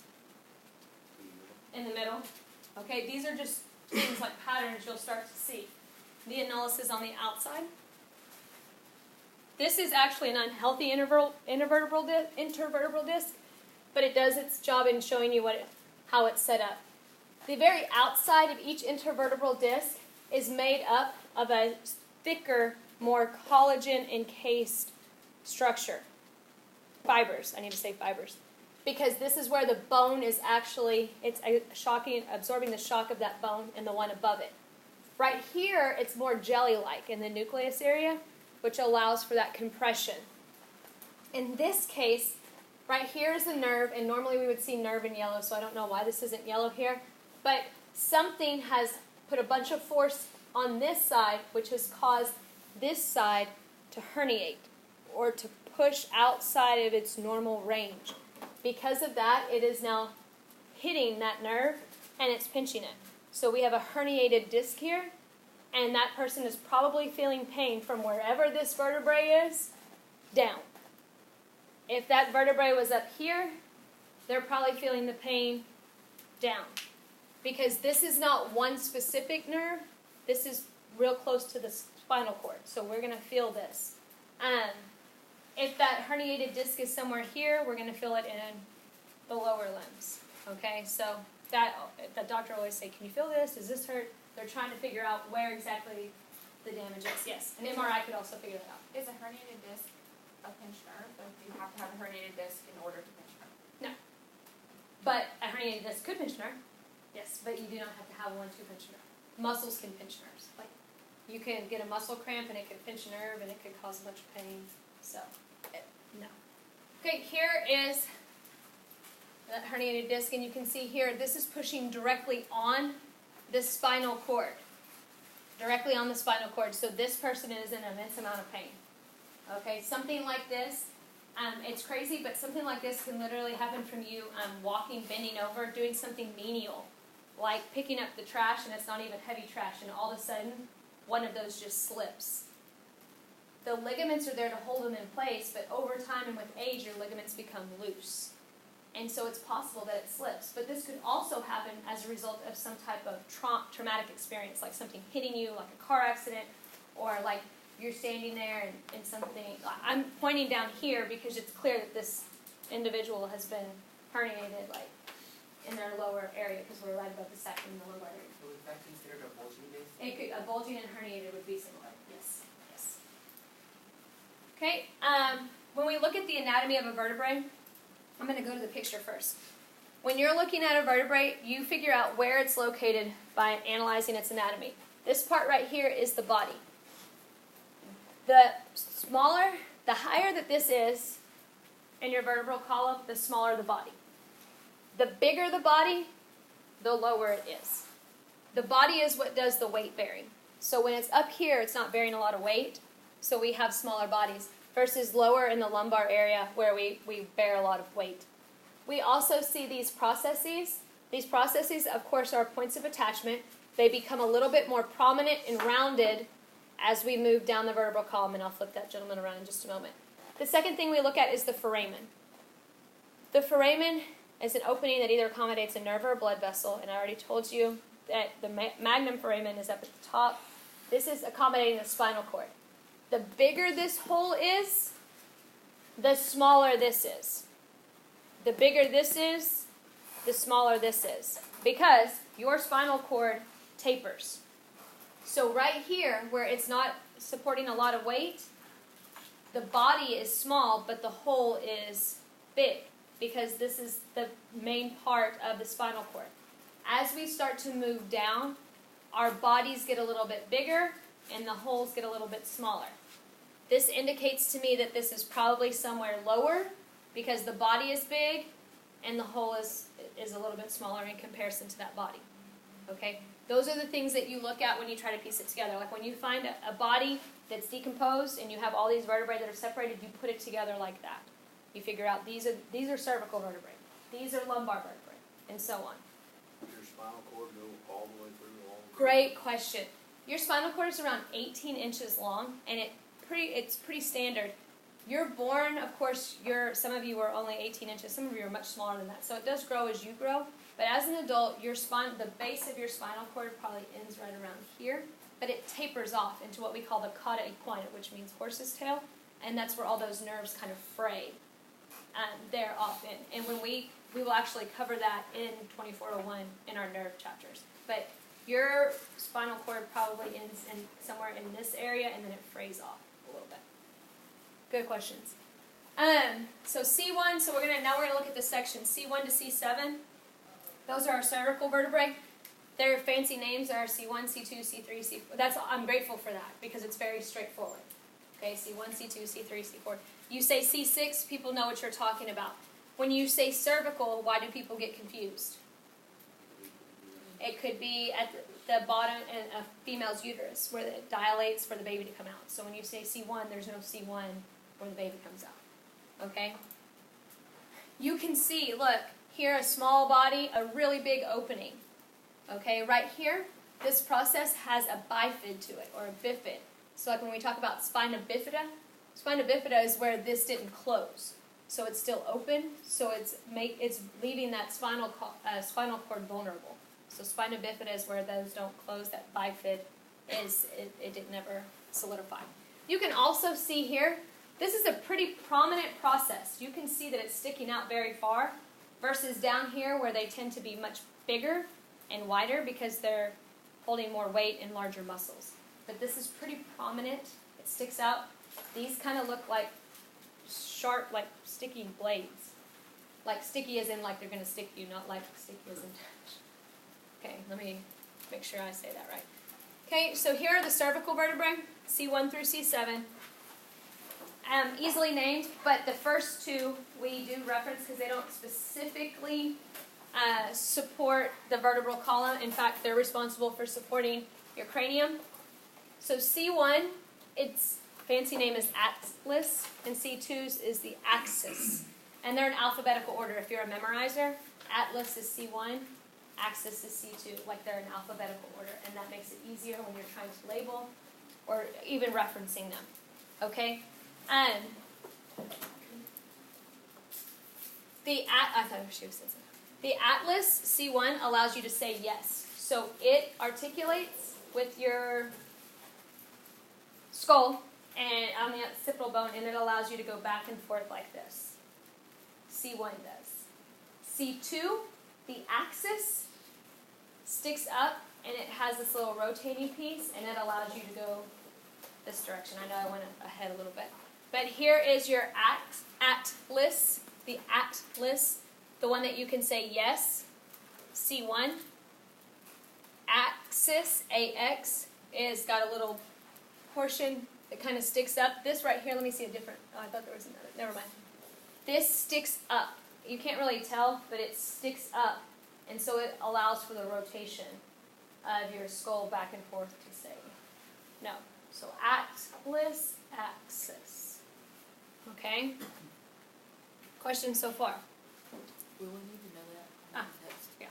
In the middle. Okay, these are just things like patterns you'll start to see. The annulus is on the outside. This is actually an unhealthy intervertebral disc, but it does its job in showing you how it's set up. The very outside of each intervertebral disc is made up of a thicker, more collagen-encased structure. Fibers, I need to say fibers. Because this is where the bone is actually, absorbing the shock of that bone and the one above it. Right here, it's more jelly-like in the nucleus area, which allows for that compression. In this case, right here is the nerve, and normally we would see nerve in yellow, so I don't know why this isn't yellow here. But something has put a bunch of force on this side, which has caused this side to herniate, or to push outside of its normal range. Because of that, it is now hitting that nerve, and it's pinching it. So we have a herniated disc here, and that person is probably feeling pain from wherever this vertebrae is, down. If that vertebrae was up here, they're probably feeling the pain down. Because this is not one specific nerve, this is real close to the spinal cord, so we're going to feel this. If that herniated disc is somewhere here, we're going to feel it in the lower limbs. Okay, so the doctor always say, can you feel this? Does this hurt? They're trying to figure out where exactly the damage is. Yes, an MRI could also figure that out. Is a herniated disc a pinched nerve? Or do you have to have a herniated disc in order to pinch nerve? No. But a herniated disc could pinch nerve. Yes, but you do not have to have one to pinch nerve. Muscles can pinch nerves. Like, you can get a muscle cramp and it could pinch a nerve and it could cause a bunch of pain. So, no. Okay, here is the herniated disc, and you can see here, this is pushing directly on the spinal cord. Directly on the spinal cord. So this person is in an immense amount of pain. Okay, something like this, it's crazy, but something like this can literally happen from you walking, bending over, doing something menial, like picking up the trash, and it's not even heavy trash, and all of a sudden, one of those just slips. The ligaments are there to hold them in place, but over time and with age, your ligaments become loose. And so it's possible that it slips. But this could also happen as a result of some type of traumatic experience, like something hitting you, like a car accident, or like you're standing there and something. I'm pointing down here because it's clear that this individual has been herniated, like in their lower area, because we're right above the sacrum in the lumbar area. So is that considered a bulging disc? A bulging and herniated would be similar. Yes. Yes. Okay. When we look at the anatomy of a vertebrae, I'm going to go to the picture first. When you're looking at a vertebrae, you figure out where it's located by analyzing its anatomy. This part right here is the body. The higher that this is in your vertebral column, the smaller the body. The bigger the body, the lower it is. The body is what does the weight bearing. So when it's up here, it's not bearing a lot of weight, so we have smaller bodies, versus lower in the lumbar area where we bear a lot of weight. We also see these processes. These processes, of course, are points of attachment. They become a little bit more prominent and rounded as we move down the vertebral column, and I'll flip that gentleman around in just a moment. The second thing we look at is the foramen. The foramen is an opening that either accommodates a nerve or a blood vessel, and I already told you that the magnum foramen is up at the top. This is accommodating the spinal cord. The bigger this hole is, the smaller this is. The bigger this is, the smaller this is. Because your spinal cord tapers. So right here, where it's not supporting a lot of weight, the body is small, but the hole is big. Because this is the main part of the spinal cord. As we start to move down, our bodies get a little bit bigger, and the holes get a little bit smaller. This indicates to me that this is probably somewhere lower because the body is big and the hole is a little bit smaller in comparison to that body. Okay? Those are the things that you look at when you try to piece it together. Like when you find a body that's decomposed and you have all these vertebrae that are separated, you put it together like that. You figure out these are cervical vertebrae, these are lumbar vertebrae, and so on. Does your spinal cord go all the way through all the way? Great question. Your spinal cord is around 18 inches long, and it's pretty standard. You're born, of course, some of you are only 18 inches, some of you are much smaller than that, so it does grow as you grow. But as an adult, the base of your spinal cord probably ends right around here, but it tapers off into what we call the cauda equina, which means horse's tail, and that's where all those nerves kind of fray. There often, and when we will actually cover that in 2401 in our nerve chapters. But your spinal cord probably ends somewhere in this area, and then it frays off a little bit. Good questions. So C1. So now we're gonna look at the section C1 to C7. Those are our cervical vertebrae. Their fancy names are C1, C2, C3, C4. I'm grateful for that because it's very straightforward. Okay, C1, C2, C3, C4. You say C6, people know what you're talking about. When you say cervical, why do people get confused? It could be at the bottom in a female's uterus where it dilates for the baby to come out. So when you say C1, there's no C1 where the baby comes out. Okay? You can see, look, here a small body, a really big opening. Okay, right here, this process has a bifid to it, or a bifid. So like when we talk about spina bifida is where this didn't close. So it's still open, so it's leaving that spinal cord vulnerable. So spina bifida is where those don't close, that bifid it didn't ever solidify. You can also see here, this is a pretty prominent process. You can see that it's sticking out very far versus down here where they tend to be much bigger and wider because they're holding more weight and larger muscles. But this is pretty prominent. It sticks out. These kind of look like sharp, like sticky blades. Like sticky as in like they're going to stick you, not like sticky as in touch. Okay, let me make sure I say that right. Okay, so here are the cervical vertebrae, C1 through C7. Easily named, but the first two we do reference because they don't specifically support the vertebral column. In fact, they're responsible for supporting your cranium. So C1, its fancy name is atlas, and C2's is the axis. And they're in alphabetical order if you're a memorizer. Atlas is C1, axis is C2, like they're in alphabetical order. And that makes it easier when you're trying to label or even referencing them. Okay? I thought she was saying something. The atlas C1 allows you to say yes. So it articulates with your skull and on the occipital bone, and it allows you to go back and forth like this. C1 does. C2, the axis sticks up, and it has this little rotating piece, and it allows you to go this direction. I know I went ahead a little bit. But here is your atlas, the atlas, the one that you can say yes, C1. Axis, AX, is got a little portion that kind of sticks up. This right here, let me see a different, I thought there was another, never mind. This sticks up. You can't really tell, but it sticks up. And so it allows for the rotation of your skull back and forth to say no. So atlas, axis. Okay? Questions so far? Will we need to know that? Yeah.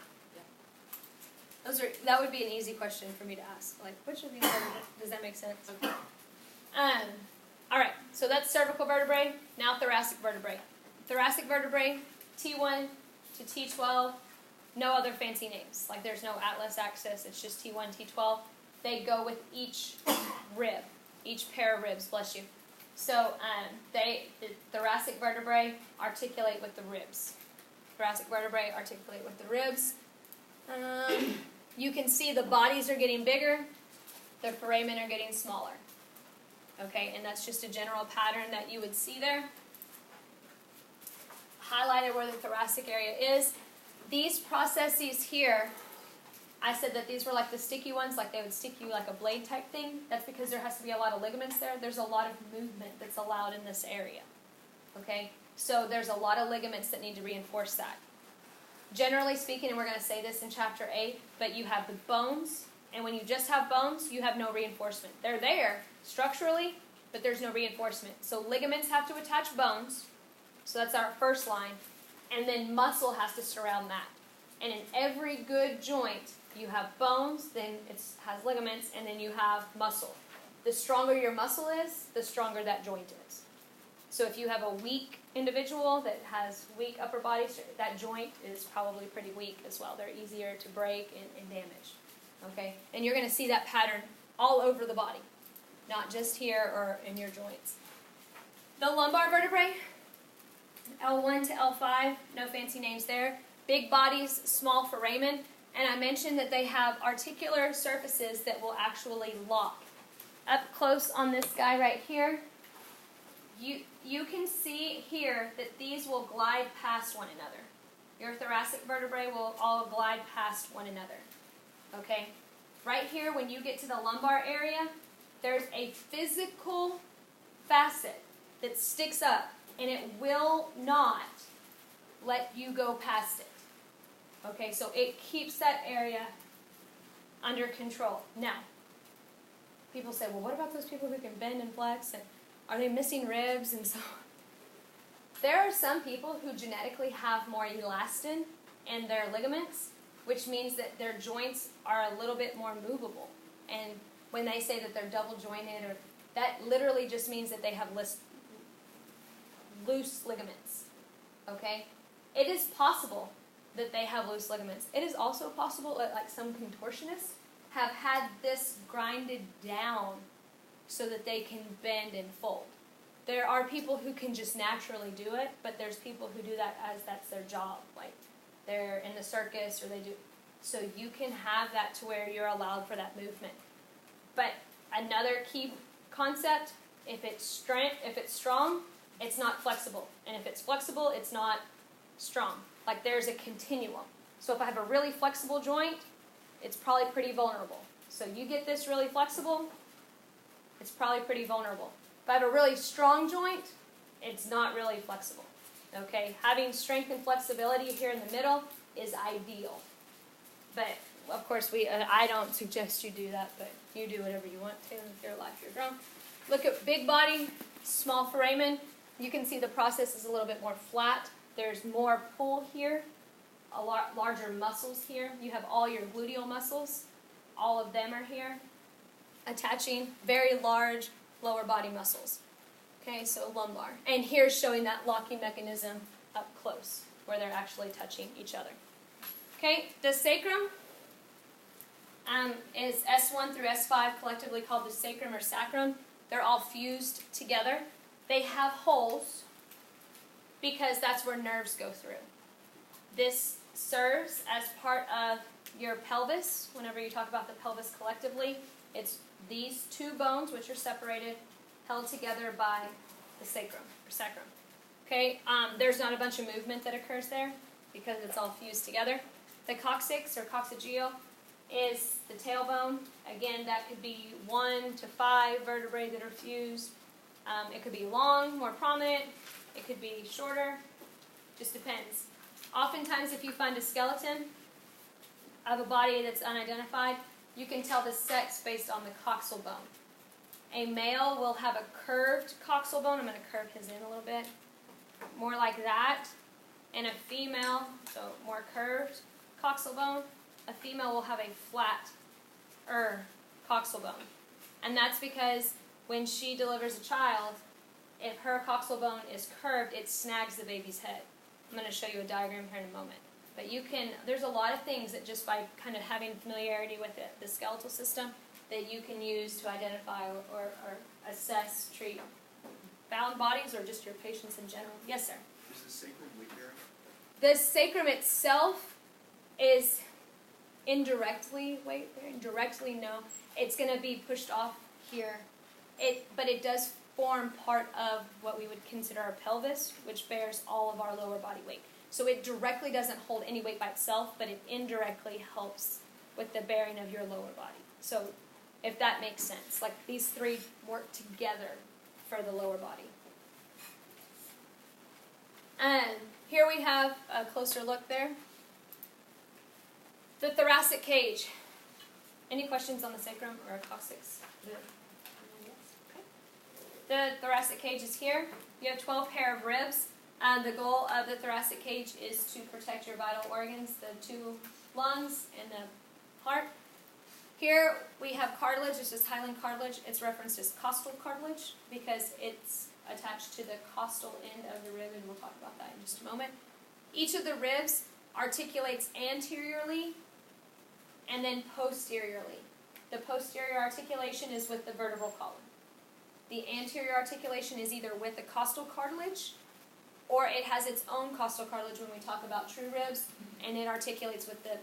That would be an easy question for me to ask. Like, which of these does that make sense? Okay. All right, so that's cervical vertebrae. Now thoracic vertebrae. Thoracic vertebrae, T1 to T12. No other fancy names. Like there's no atlas axis. It's just T1, T12. They go with each rib, each pair of ribs. Bless you. So the thoracic vertebrae articulate with the ribs. Thoracic vertebrae articulate with the ribs. You can see the bodies are getting bigger. The foramen are getting smaller. Okay, and that's just a general pattern that you would see there. Highlighted where the thoracic area is. These processes here, I said that these were like the sticky ones, like they would stick you like a blade type thing. That's because there has to be a lot of ligaments there. There's a lot of movement that's allowed in this area. Okay, so there's a lot of ligaments that need to reinforce that. Generally speaking, and we're going to say this in Chapter 8, but you have the bones, and when you just have bones, you have no reinforcement. They're there structurally, but there's no reinforcement. So ligaments have to attach bones, so that's our first line, and then muscle has to surround that. And in every good joint, you have bones, then it has ligaments, and then you have muscle. The stronger your muscle is, the stronger that joint is. So if you have a weak individual that has weak upper body, that joint is probably pretty weak as well. They're easier to break and damage. Okay? And you're going to see that pattern all over the body, not just here or in your joints. The lumbar vertebrae, L1 to L5, no fancy names there. Big bodies, small foramen. And I mentioned that they have articular surfaces that will actually lock. Up close on this guy right here, you can see here that these will glide past one another. Your thoracic vertebrae will all glide past one another. Okay? Right here, when you get to the lumbar area, there's a physical facet that sticks up, and it will not let you go past it. Okay, so it keeps that area under control. Now, people say, well, what about those people who can bend and flex, and are they missing ribs and so on? There are some people who genetically have more elastin in their ligaments, which means that their joints are a little bit more movable. And when they say that they're double jointed, or that literally just means that they have loose ligaments. Okay? It is possible that they have loose ligaments. It is also possible that like some contortionists have had this grinded down so that they can bend and fold. There are people who can just naturally do it, but there's people who do that as that's their job. Like they're in the circus or they do. So you can have that to where you're allowed for that movement. But another key concept, if it's strong, it's not flexible. And if it's flexible, it's not strong. Like there's a continuum. So if I have a really flexible joint, it's probably pretty vulnerable. So you get this really flexible, it's probably pretty vulnerable. If I have a really strong joint, it's not really flexible. Okay, having strength and flexibility here in the middle is ideal. But of course, I don't suggest you do that, but you do whatever you want to with your life. You're grown. Look at big body, small foramen. You can see the process is a little bit more flat. There's more pull here, a lot larger muscles here. You have all your gluteal muscles. All of them are here, attaching very large lower body muscles. Okay, so lumbar. And here's showing that locking mechanism up close, where they're actually touching each other. Okay, the sacrum is S1 through S5, collectively called the sacrum or sacrum. They're all fused together. They have holes because that's where nerves go through. This serves as part of your pelvis. Whenever you talk about the pelvis collectively, it's these two bones, which are separated, held together by the sacrum or sacrum. Okay, there's not a bunch of movement that occurs there because it's all fused together. The coccyx or coccygeal is the tailbone. Again, that could be 1 to 5 vertebrae that are fused. It could be long, more prominent. It could be shorter. Just depends. Oftentimes, if you find a skeleton of a body that's unidentified, you can tell the sex based on the coxal bone. A male will have a curved coxal bone. I'm going to curve his in a little bit. More like that. And a female, so more curved coxal bone. A female will have a flat coxal bone. And that's because when she delivers a child, if her coxal bone is curved, it snags the baby's head. I'm going to show you a diagram here in a moment. But there's a lot of things that just by kind of having familiarity with the skeletal system that you can use to identify or assess, treat bound bodies or just your patients in general. Yes, sir? Is the sacrum weaker? The sacrum itself is indirectly no. It's going to be pushed off here. But it does form part of what we would consider our pelvis, which bears all of our lower body weight. So it directly doesn't hold any weight by itself, but it indirectly helps with the bearing of your lower body. So if that makes sense, like these three work together for the lower body. And here we have a closer look there. The thoracic cage. Any questions on the sacrum or coccyx? The thoracic cage is here. You have 12 pair of ribs. The goal of the thoracic cage is to protect your vital organs, the 2 lungs and the heart. Here we have cartilage. This is hyaline cartilage. It's referenced as costal cartilage because it's attached to the costal end of the rib, and we'll talk about that in just a moment. Each of the ribs articulates anteriorly and then posteriorly. The posterior articulation is with the vertebral column. The anterior articulation is either with the costal cartilage or it has its own costal cartilage when we talk about true ribs, and it articulates with the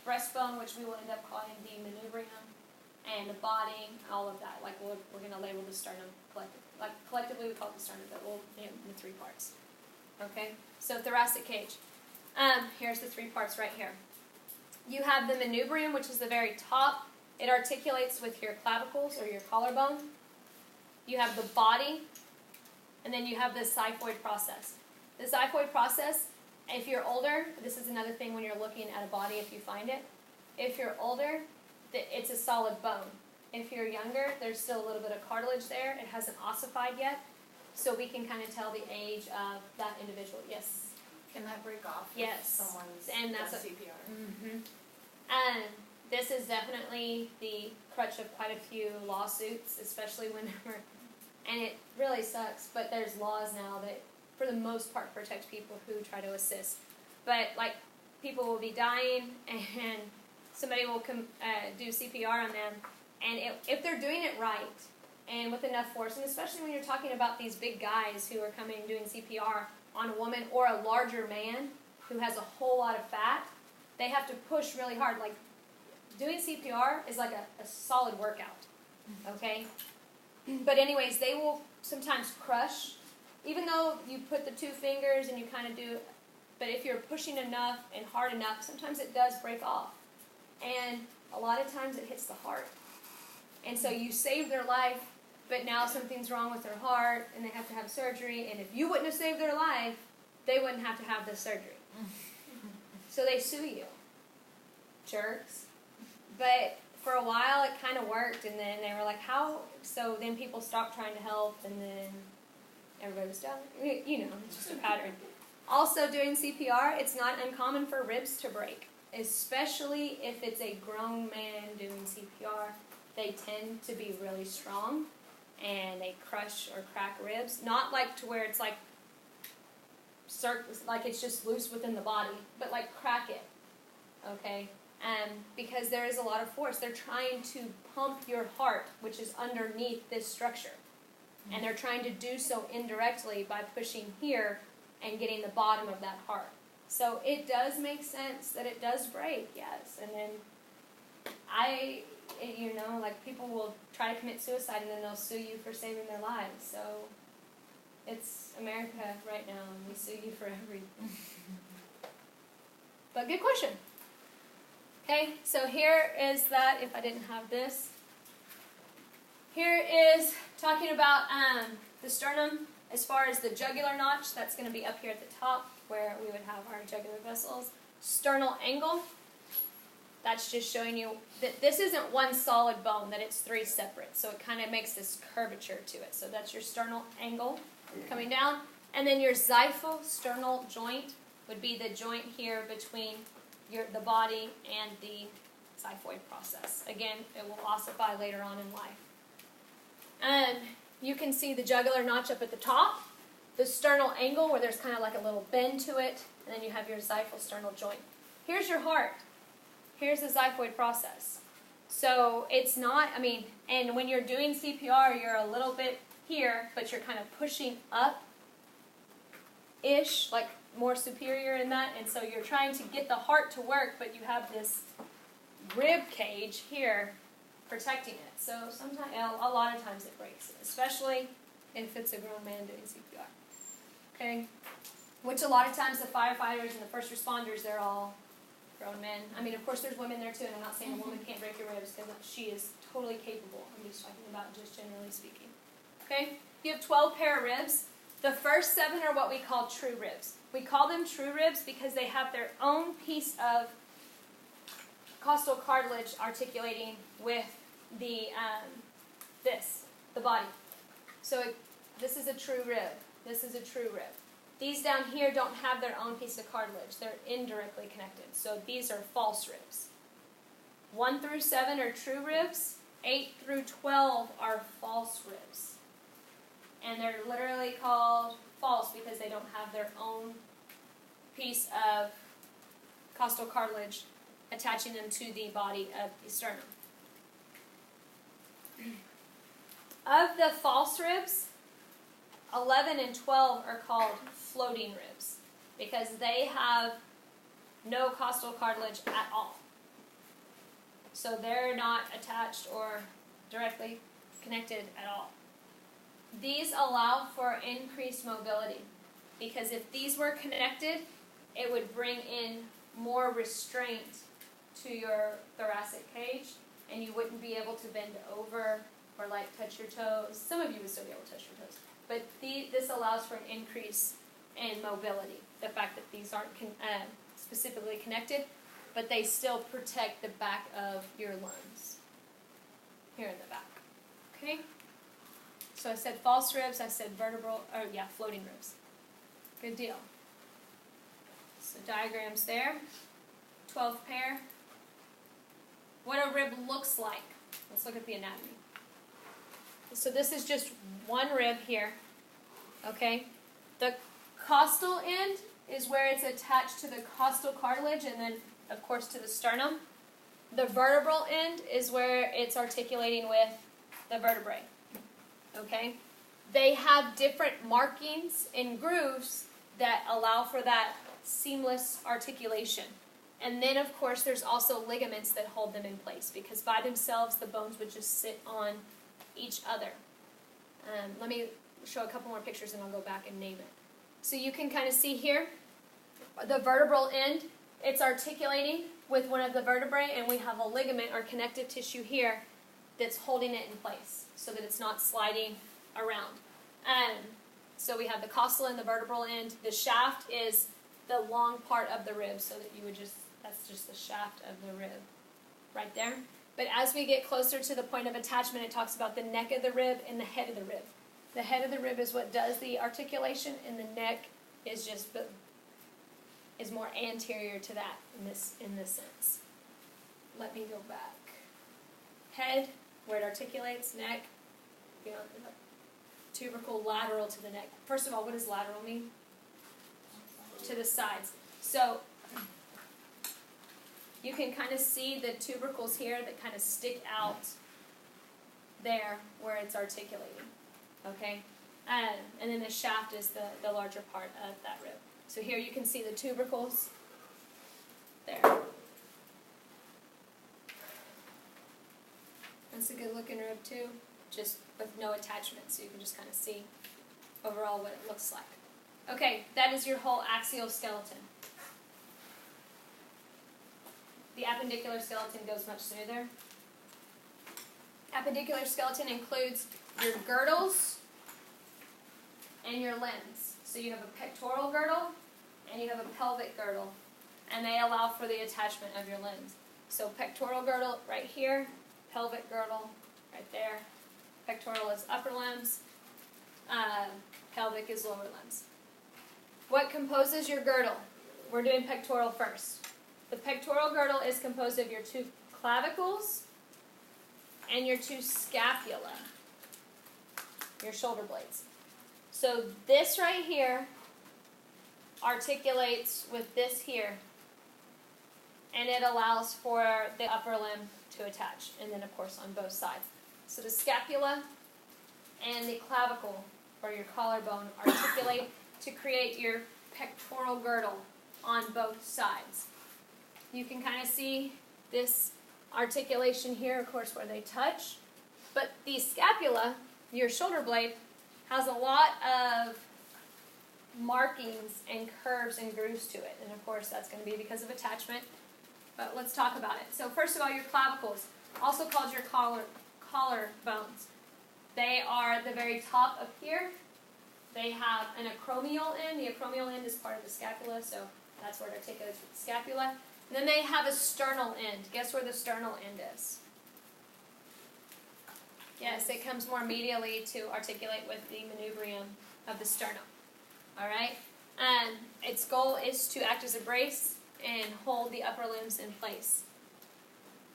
breastbone, which we will end up calling the manubrium, and the body, all of that. Like we're going to label the sternum collectively. Like collectively we call it the sternum, but we'll name the 3 parts. Okay, so thoracic cage. Here's the 3 parts right here. You have the manubrium, which is the very top. It articulates with your clavicles or your collarbone. You have the body, and then you have the xiphoid process. The xiphoid process, if you're older, this is another thing when you're looking at a body if you find it. If you're older, it's a solid bone. If you're younger, there's still a little bit of cartilage there. It hasn't ossified yet, so we can kind of tell the age of that individual. Yes? Can that break off? Yes. If someone's And that's done CPR? Mm-hmm. And this is definitely the crutch of quite a few lawsuits, especially whenever, and it really sucks, but there's laws now that, for the most part, protect people who try to assist. But, like, people will be dying, and somebody will do CPR on them, and if they're doing it right, and with enough force, and especially when you're talking about these big guys who are coming and doing CPR on a woman or a larger man who has a whole lot of fat, they have to push really hard. Like, doing CPR is like a solid workout, okay? But anyways, they will sometimes crush, even though you put the 2 fingers and you kind of do, but if you're pushing enough and hard enough, sometimes it does break off. And a lot of times it hits the heart. And so you save their life, but now something's wrong with their heart and they have to have surgery. And if you wouldn't have saved their life, they wouldn't have to have this surgery. So they sue you. Jerks. But for a while it kind of worked, and then they were like, how? So then people stopped trying to help, and then everybody was done. You know, it's just a pattern. Also, doing CPR, it's not uncommon for ribs to break, especially if it's a grown man doing CPR. They tend to be really strong, and they crush or crack ribs. Not like to where it's like it's just loose within the body, but like crack it, okay? Because there is a lot of force. They're trying to pump your heart, which is underneath this structure. And they're trying to do so indirectly by pushing here and getting the bottom of that heart. So it does make sense that it does break, yes. And then like people will try to commit suicide and then they'll sue you for saving their lives. So it's America right now, and we sue you for everything. But good question. Okay, so here is that, if I didn't have this. Here is talking about the sternum as far as the jugular notch. That's going to be up here at the top where we would have our jugular vessels. Sternal angle. That's just showing you that this isn't one solid bone, that it's 3 separate. So it kind of makes this curvature to it. So that's your sternal angle coming down. And then your xipho-sternal joint would be the joint here between the body and the xiphoid process. Again, it will ossify later on in life. And you can see the jugular notch up at the top, the sternal angle where there's kind of like a little bend to it, and then you have your xipho-sternal joint. Here's your heart. Here's the xiphoid process. So it's not, and when you're doing CPR, you're a little bit here, but you're kind of pushing up-ish, like more superior in that, and so you're trying to get the heart to work, but you have this rib cage here protecting it. So sometimes, a lot of times it breaks, especially if it's a grown man doing CPR. Okay? Which a lot of times the firefighters and the first responders, they're all grown men. Of course there's women there too, and I'm not saying a woman can't break your ribs, because she is totally capable. I'm just talking about just generally speaking. Okay? You have 12 pair of ribs. The first 7 are what we call true ribs. We call them true ribs because they have their own piece of costal cartilage articulating with the body. So this is a true rib. This is a true rib. These down here don't have their own piece of cartilage. They're indirectly connected. So these are false ribs. 1 through 7 are true ribs. 8 through 12 are false ribs. And they're literally called false because they don't have their own piece of costal cartilage attaching them to the body of the sternum. Of the false ribs, 11 and 12 are called floating ribs because they have no costal cartilage at all. So they're not attached or directly connected at all. These allow for increased mobility because if these were connected, it would bring in more restraint to your thoracic cage, and you wouldn't be able to bend over or like touch your toes. Some of you would still be able to touch your toes, but this allows for an increase in mobility. The fact that these aren't specifically connected, but they still protect the back of your lungs here in the back. Okay. So I said false ribs, I said floating ribs. Good deal. So diagrams there. 12 pair. What a rib looks like. Let's look at the anatomy. So this is just one rib here. Okay? The costal end is where it's attached to the costal cartilage and then, of course, to the sternum. The vertebral end is where it's articulating with the vertebrae. Okay? They have different markings and grooves that allow for that seamless articulation. And then, of course, there's also ligaments that hold them in place, because by themselves, the bones would just sit on each other. Let me show a couple more pictures and I'll go back and name it. So you can kind of see here, the vertebral end, it's articulating with one of the vertebrae, and we have a ligament or connective tissue here that's holding it in place so that it's not sliding around. So we have the costal and the vertebral end. The shaft is the long part of the rib, so that you would just, that's just the shaft of the rib right there. But as we get closer to the point of attachment, it talks about the neck of the rib and the head of the rib. The head of the rib is what does the articulation, and the neck is just is more anterior to that in this sense. Let me go back. Head, where it articulates, neck, beyond the tubercle, lateral to the neck. First of all, what does lateral mean? To the sides. So you can kind of see the tubercles here that kind of stick out there where it's articulating. Okay? And then the shaft is the larger part of that rib. So here you can see the tubercles there. That's a good looking rib too, just with no attachment, so you can just kind of see overall what it looks like. Okay, that is your whole axial skeleton. The appendicular skeleton goes much smoother. Appendicular skeleton includes your girdles and your limbs. So you have a pectoral girdle and you have a pelvic girdle, and they allow for the attachment of your limbs. So pectoral girdle right here, pelvic girdle right there. Pectoral is upper limbs, pelvic is lower limbs. What composes your girdle? We're doing pectoral first. The pectoral girdle is composed of your two clavicles and your two scapula, your shoulder blades. So this right here articulates with this here, and it allows for the upper limb to attach, and then of course on both sides. So the scapula and the clavicle, or your collarbone, articulate to create your pectoral girdle on both sides. You can kind of see this articulation here, of course, where they touch, but the scapula, your shoulder blade, has a lot of markings and curves and grooves to it, and of course that's going to be because of attachment, but let's talk about it. So first of all, your clavicles, also called your collar bones. They are the very top up here. They have an acromial end. The acromial end is part of the scapula, so that's where it articulates with the scapula. And then they have a sternal end. Guess where the sternal end is? Yes, it comes more medially to articulate with the manubrium of the sternum. All right? And its goal is to act as a brace and hold the upper limbs in place.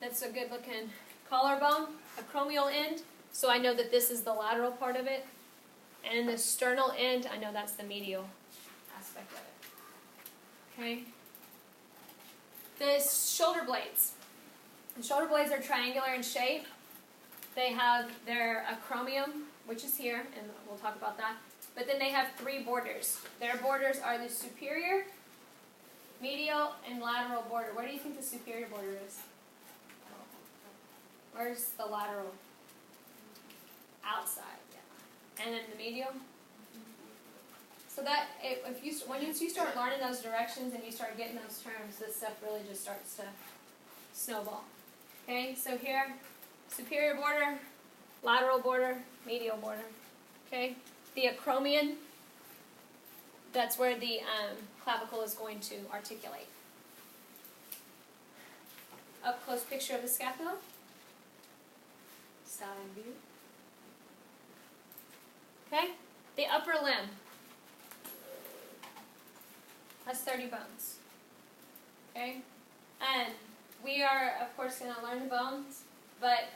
That's a good looking collarbone, acromial end. So I know that this is the lateral part of it. And in the sternal end, I know that's the medial aspect of it. Okay? The shoulder blades. The shoulder blades are triangular in shape. They have their acromion, which is here, and we'll talk about that. But then they have three borders. Their borders are the superior, medial, and lateral border. Where do you think the superior border is? Where's the lateral? Outside. Yeah. And then the medial. So that once you start learning those directions and you start getting those terms, this stuff really just starts to snowball. Okay, so here, superior border, lateral border, medial border. Okay, the acromion, that's where the clavicle is going to articulate. Up close picture of the scapula. Side view. Okay, the upper limb. That's 30 bones. Okay, and we are, of course, going to learn the bones, but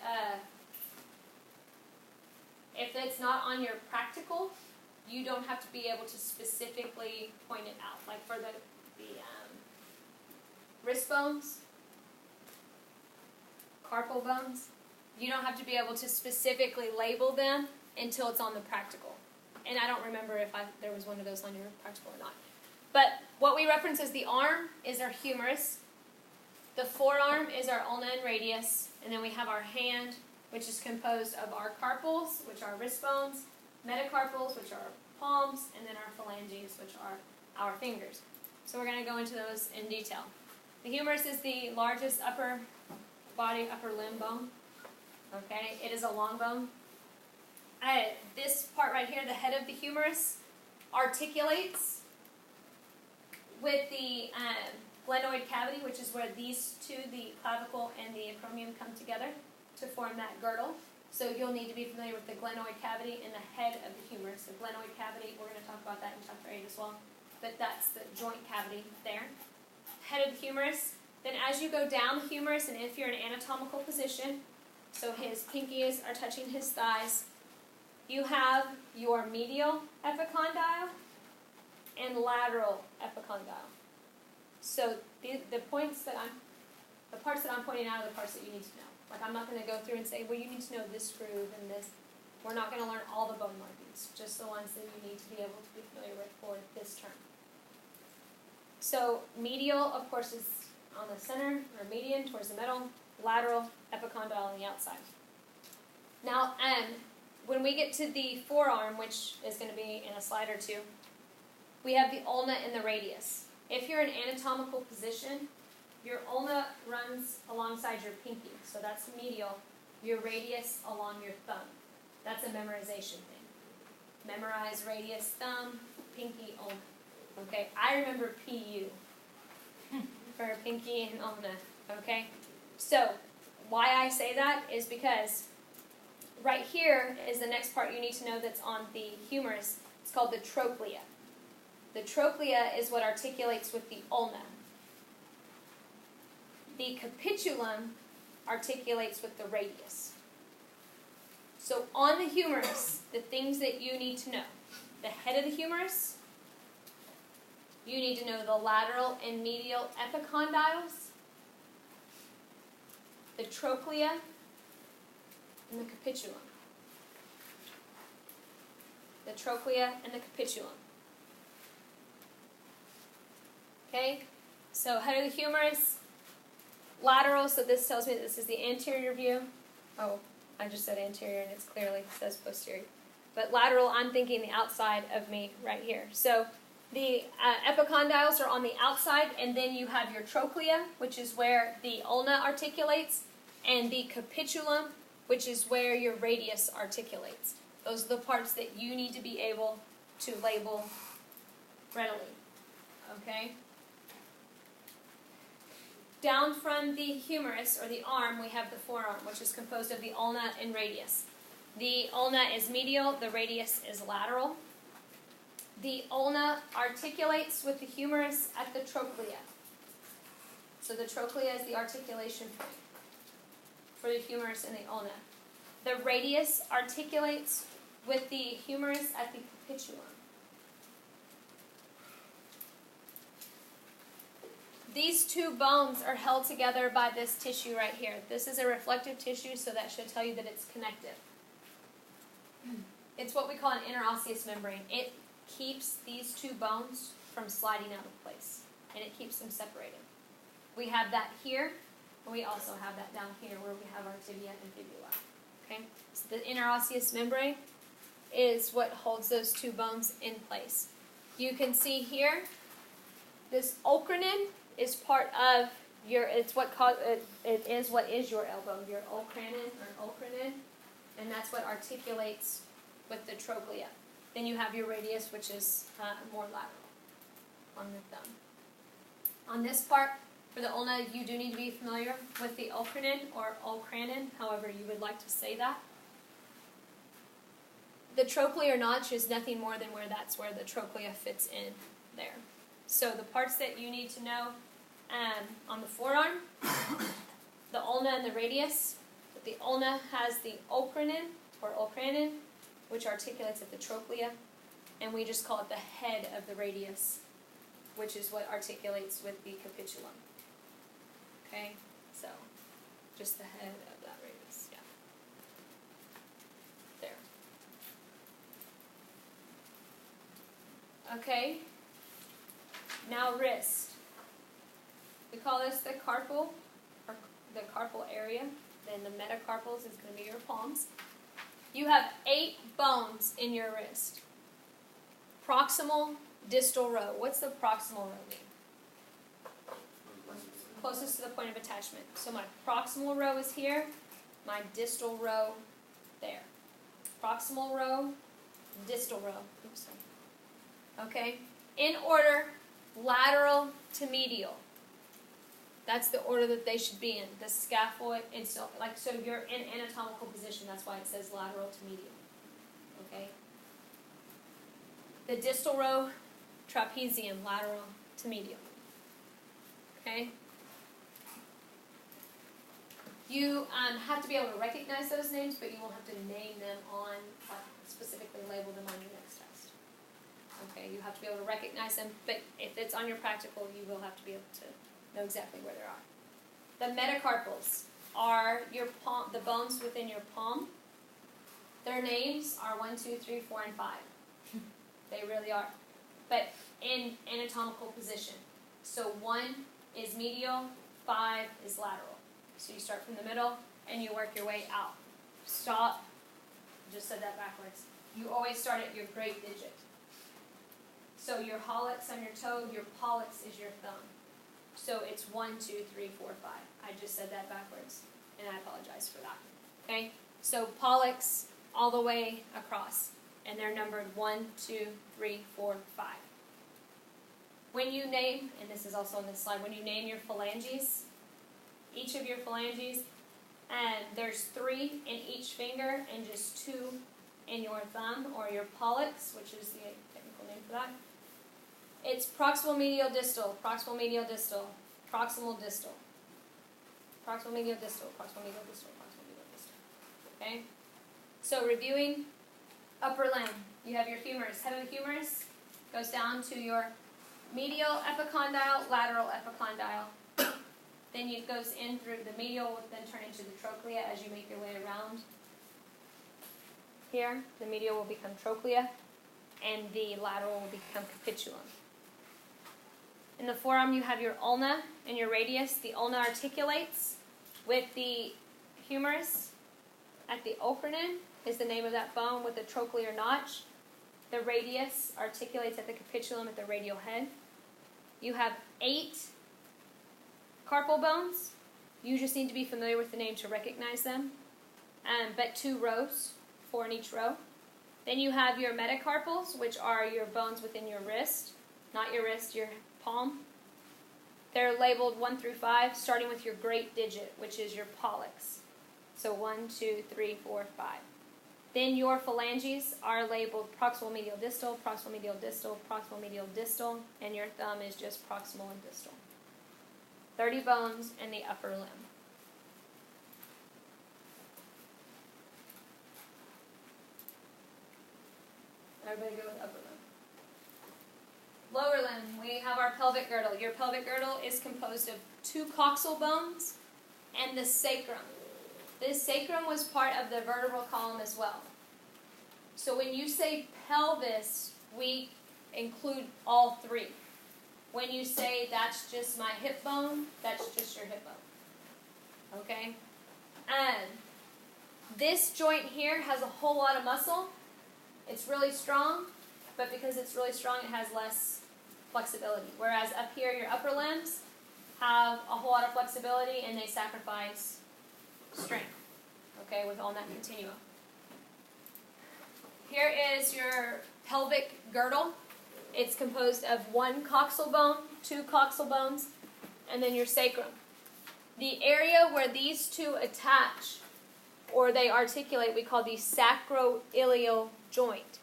if it's not on your practical, you don't have to be able to specifically point it out. Like for the wrist bones, carpal bones, you don't have to be able to specifically label them until it's on the practical. And I don't remember if there was one of those on your practical or not. But what we reference as the arm is our humerus. The forearm is our ulna and radius, and then we have our hand, which is composed of our carpals, which are wrist bones, metacarpals, which are palms, and then our phalanges, which are our fingers. So we're going to go into those in detail. The humerus is the largest upper body, upper limb bone. Okay, it is a long bone. This part right here, the head of the humerus, articulates with the glenoid cavity, which is where these two, the clavicle and the acromion, come together to form that girdle. So you'll need to be familiar with the glenoid cavity and the head of the humerus. The glenoid cavity, we're going to talk about that in chapter 8 as well, but that's the joint cavity there. Head of the humerus. Then as you go down the humerus, and if you're in anatomical position, so his pinkies are touching his thighs, you have your medial epicondyle and lateral epicondyle. So the parts that I'm pointing out are the parts that you need to know. Like, I'm not going to go through and say, well, you need to know this groove and this. We're not going to learn all the bone markings, just the ones that you need to be able to be familiar with for this term. So medial, of course, is on the center, or median, towards the middle. Lateral, epicondyle on the outside. Now, when we get to the forearm, which is going to be in a slide or two, we have the ulna and the radius. If you're in anatomical position, your ulna runs alongside your pinky, so that's medial. Your radius along your thumb. That's a memorization thing. Memorize radius, thumb, pinky, ulna. Okay, I remember PU for pinky and ulna. Okay, so why I say that is because right here is the next part you need to know that's on the humerus. It's called the trochlea. The trochlea is what articulates with the ulna. The capitulum articulates with the radius. So on the humerus, the things that you need to know. The head of the humerus, you need to know the lateral and medial epicondyles, the trochlea, and the capitulum. The trochlea and the capitulum. Okay, so head of the humerus, lateral, so this tells me that this is the anterior view. Oh, I just said anterior and it clearly says posterior. But lateral, I'm thinking the outside of me right here. So the epicondyles are on the outside, and then you have your trochlea, which is where the ulna articulates, and the capitulum, which is where your radius articulates. Those are the parts that you need to be able to label readily. Okay? Down from the humerus, or the arm, we have the forearm, which is composed of the ulna and radius. The ulna is medial, the radius is lateral. The ulna articulates with the humerus at the trochlea. So the trochlea is the articulation point for the humerus and the ulna. The radius articulates with the humerus at the capitulum. These two bones are held together by this tissue right here. This is a reflective tissue, so that should tell you that it's connective. It's what we call an interosseous membrane. It keeps these two bones from sliding out of place, and it keeps them separated. We have that here, and we also have that down here where we have our tibia and fibula. Okay? So the interosseous membrane is what holds those two bones in place. You can see here, this ocrinin is part of your, it is what is your elbow, your ocrinin or ocrinin, and that's what articulates with the trochlea. Then you have your radius, which is more lateral on the thumb. On this part, for the ulna, you do need to be familiar with the ocrinin or ocrinin, however you would like to say that. The trochlear notch is nothing more than that's where the trochlea fits in there. So the parts that you need to know on the forearm, the ulna and the radius. The ulna has the ocrinin or ocrinin, which articulates at the trochlea, and we just call it the head of the radius, which is what articulates with the capitulum. Okay, so just the head of that radius, yeah. There. Okay, now wrist. We call this the carpal, or the carpal area. Then the metacarpals is going to be your palms. You have 8 bones in your wrist. Proximal, distal row. What's the proximal row mean? Closest to the point of attachment. So my proximal row is here, my distal row there. Proximal row, distal row. Oops. Okay? In order, lateral to medial. That's the order that they should be in. The scaphoid, and so you're in anatomical position. That's why it says lateral to medial. Okay? The distal row, trapezium, lateral to medial. Okay? You have to be able to recognize those names, but you won't have to name them on, specifically label them on your next test. Okay, you have to be able to recognize them, but if it's on your practical, you will have to be able to know exactly where they are. The metacarpals are your palm, the bones within your palm. Their names are 1, 2, 3, 4, and 5. They really are. But in anatomical position. So 1 is medial, 5 is lateral. So you start from the middle, and you work your way out. Stop. Just said that backwards. You always start at your great digit. So your hallux on your toe, your pollex is your thumb. So it's 1, 2, 3, 4, 5. I just said that backwards, and I apologize for that. Okay? So pollex all the way across, and they're numbered 1, 2, 3, 4, 5. When you name, and this is also on this slide, when you name your phalanges, each of your phalanges, and there's 3 in each finger and just 2 in your thumb, or your pollex, which is the technical name for that. It's proximal medial distal, proximal medial distal, proximal distal, proximal medial distal, proximal medial distal, proximal medial distal. Okay? So reviewing upper limb, you have your humerus. Head of the humerus goes down to your medial epicondyle, lateral epicondyle. Then it goes in through the medial, will then turn into the trochlea as you make your way around. Here, the medial will become trochlea, and the lateral will become capitulum. In the forearm, you have your ulna and your radius. The ulna articulates with the humerus. At the opernin is the name of that bone with the trochlear notch. The radius articulates at the capitulum at the radial head. You have 8 carpal bones. You just need to be familiar with the name to recognize them. But 2 rows, 4 in each row. Then you have your metacarpals, which are your bones within your wrist. Not your wrist, your palm. They're labeled 1 through 5, starting with your great digit, which is your pollex. So 1, 2, 3, 4, 5. Then your phalanges are labeled proximal medial distal, proximal medial distal, proximal medial distal, and your thumb is just proximal and distal. 30 bones in the upper limb. Everybody go with upper limb. Lower limb, we have our pelvic girdle. Your pelvic girdle is composed of 2 coxal bones and the sacrum. This sacrum was part of the vertebral column as well. So when you say pelvis, we include all 3. When you say that's just my hip bone, that's just your hip bone. Okay? And this joint here has a whole lot of muscle. It's really strong, but because it's really strong, it has less flexibility. Whereas up here, your upper limbs have a whole lot of flexibility, and they sacrifice strength. Okay, with all that continuum. Here is your pelvic girdle. It's composed of 1 coxal bone, 2 coxal bones, and then your sacrum. The area where these 2 attach, or they articulate, we call the sacroiliac joint,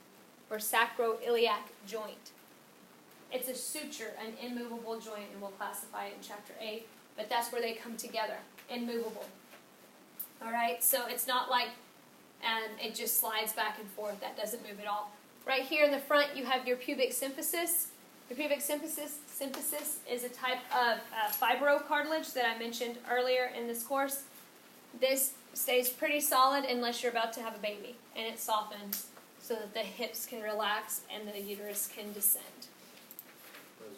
or sacroiliac joint. It's a suture, an immovable joint, and we'll classify it in Chapter 8, but that's where they come together, immovable. Alright, so it's not like it just slides back and forth. That doesn't move at all. Right here in the front, you have your pubic symphysis. Your pubic symphysis is a type of fibrocartilage that I mentioned earlier in this course. This stays pretty solid unless you're about to have a baby, and it softens so that the hips can relax and the uterus can descend. Does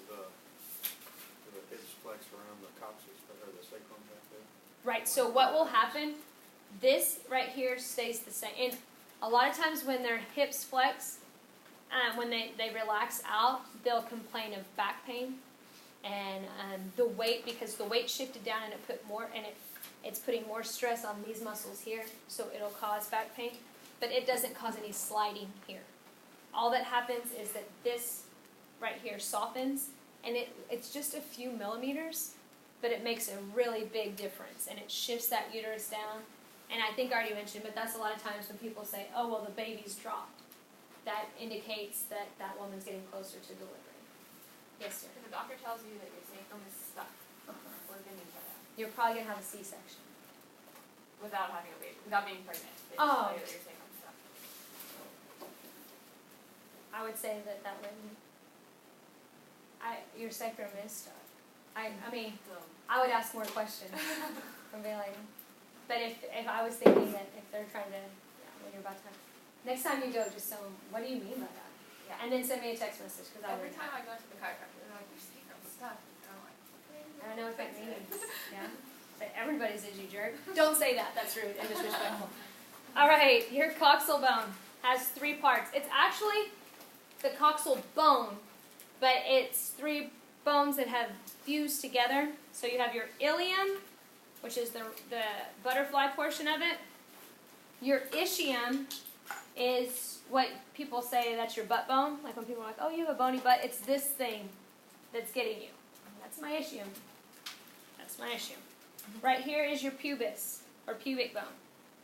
the hips flex around the coccyx or the sacrum back there. Right, so what will happen, this right here stays the same. And a lot of times when their hips flex, when they relax out, they'll complain of back pain. And the weight, because the weight shifted down and it put more, and it's putting more stress on these muscles here, so it'll cause back pain. But it doesn't cause any sliding here. All that happens is that this right here softens, and it's just a few millimeters, but it makes a really big difference, and it shifts that uterus down. And I think I already mentioned, but that's a lot of times when people say, oh, well, the baby's dropped. That indicates that that woman's getting closer to delivery. Yes, sir? If the doctor tells you that your sacrum is stuck, what do they mean by that? You're probably going to have a C-section. Without having a baby, without being pregnant. They just Oh. tell you that your sacrum is stuck. I would say that would, your sacrum is stuck. I mean, I would ask more questions from the lady. But if I was thinking that if they're trying to, when you're about to have, next time you go, just tell them, what do you mean by that? Yeah. And then send me a text message, because Every time I go to the chiropractor, they're like, your sacrum's stuck. And I'm like, I don't know what that means. Yeah. But everybody's a jerk. Don't say that. That's rude and disrespectful. All right, your coxal bone has 3 parts. It's actually the coxal bone, but it's 3 bones that have fused together. So you have your ilium, which is the butterfly portion of it. Your ischium is what people say that's your butt bone. Like when people are like, oh, you have a bony butt. It's this thing that's getting you. That's my ischium. That's my ischium. Right here is your pubis, or pubic bone.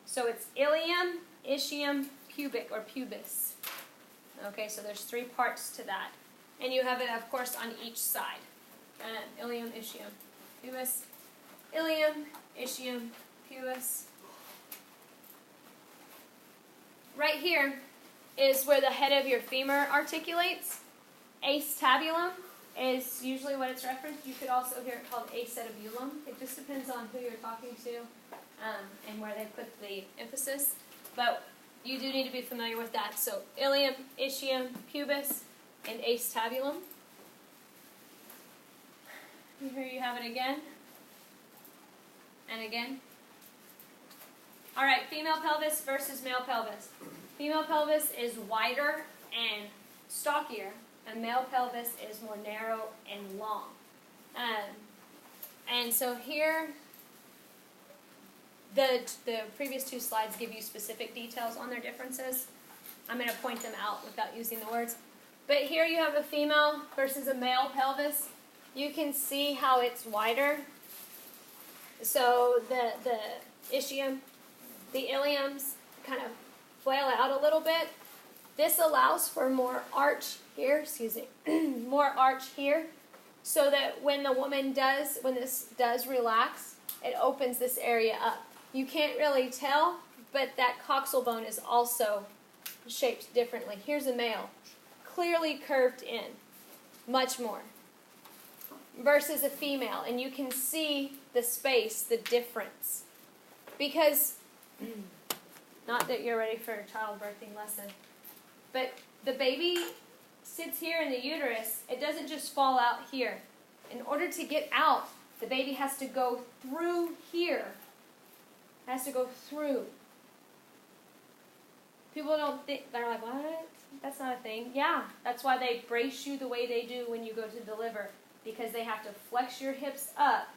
So it's ilium, ischium, pubic, or pubis. Okay, so there's 3 parts to that. And you have it, of course, on each side. Ilium, ischium, pubis. Ilium, ischium, pubis. Right here is where the head of your femur articulates. Acetabulum is usually what it's referenced. You could also hear it called acetabulum. It just depends on who you're talking to and where they put the emphasis. But you do need to be familiar with that. So ilium, ischium, pubis, and acetabulum. Here you have it again. And again. All right, female pelvis versus male pelvis. Female pelvis is wider and stockier, and male pelvis is more narrow and long. And so here, the previous 2 slides give you specific details on their differences. I'm going to point them out without using the words. But here you have a female versus a male pelvis. You can see how it's wider. So the ischium, the iliums kind of flail out a little bit. This allows for more arch here, more arch here, so that when this does relax, it opens this area up. You can't really tell, but that coxal bone is also shaped differently. Here's a male, clearly curved in, much more, versus a female, and you can see the space, the difference. Because, not that you're ready for a childbirthing lesson, but the baby sits here in the uterus. It doesn't just fall out here. In order to get out, the baby has to go through here. It has to go through. People don't think, they're like, what? That's not a thing. Yeah, that's why they brace you the way they do when you go to deliver, because they have to flex your hips up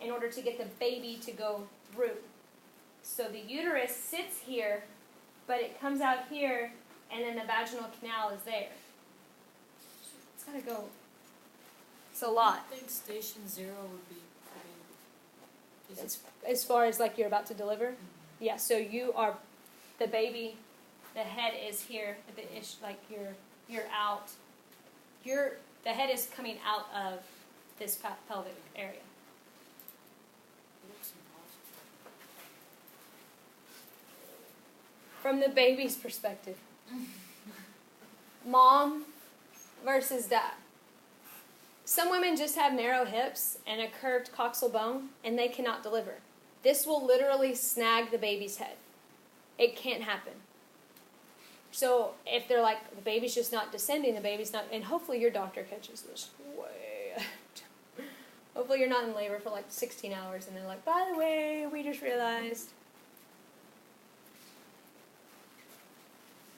in order to get the baby to go through. So the uterus sits here, but it comes out here, and then the vaginal canal is there. It's got to go. It's a lot. I think station 0 would be, As far as like you're about to deliver? Yeah, so you are, the baby, the head is here, like you're out. The head is coming out of this pelvic area. it looks impossible. From the baby's perspective. Mom versus dad. Some women just have narrow hips and a curved coxal bone, and they cannot deliver. This will literally snag the baby's head. It can't happen. So if they're like, the baby's just not descending, the baby's not, and hopefully your doctor catches this Hopefully you're not in labor for like 16 hours and they're like, by the way, we just realized.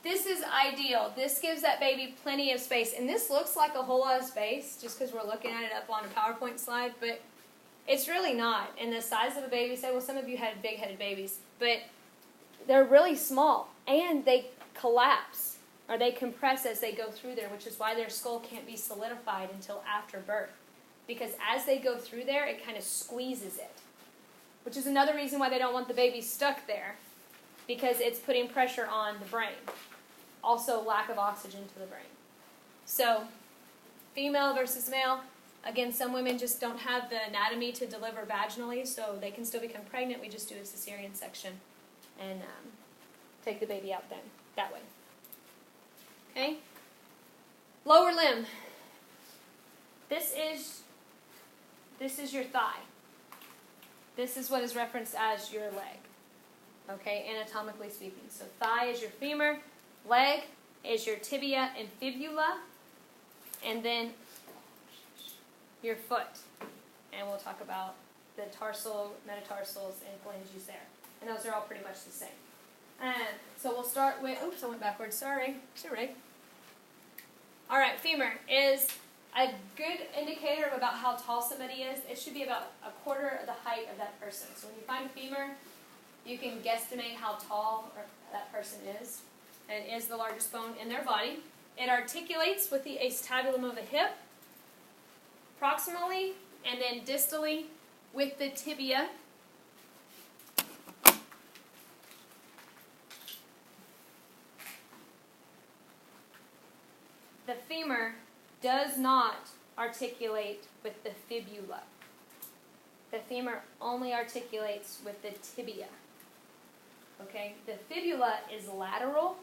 This is ideal. This gives that baby plenty of space. And this looks like a whole lot of space just because we're looking at it up on a PowerPoint slide, but it's really not. And the size of a baby, say, well, some of you had big-headed babies, but they're really small and they collapse or they compress as they go through there, which is why their skull can't be solidified until after birth. Because as they go through there, it kind of squeezes it, which is another reason why they don't want the baby stuck there, because it's putting pressure on the brain. Also, lack of oxygen to the brain. So, female versus male. Again, some women just don't have the anatomy to deliver vaginally, so they can still become pregnant. We just do a cesarean section and take the baby out then, that way. Okay? Lower limb. This is your thigh. This is what is referenced as your leg. Okay, anatomically speaking. So thigh is your femur, leg is your tibia and fibula, and then your foot. And we'll talk about the tarsal, metatarsals, and phalanges there. And those are all pretty much the same. So we'll start with, oops, I went backwards, sorry. Sorry. All right, femur is a good indicator of about how tall somebody is. It should be about a quarter of the height of that person. So when you find a femur, you can guesstimate how tall that person is. And it is the largest bone in their body. It articulates with the acetabulum of the hip, proximally, and then distally with the tibia. The femur does not articulate with the fibula. The femur only articulates with the tibia. Okay? The fibula is lateral,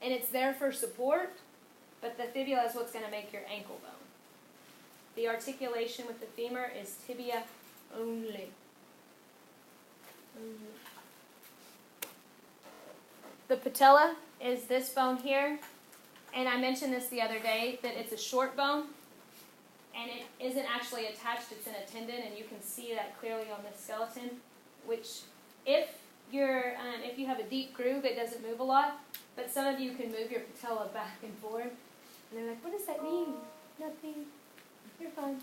and it's there for support, but the fibula is what's going to make your ankle bone. The articulation with the femur is tibia only. The patella is this bone here. And I mentioned this the other day, that it's a short bone, and it isn't actually attached, it's in a tendon, and you can see that clearly on the skeleton, which if you have a deep groove, it doesn't move a lot, but some of you can move your patella back and forth, and they're like, what does that mean? Nothing. You're fine.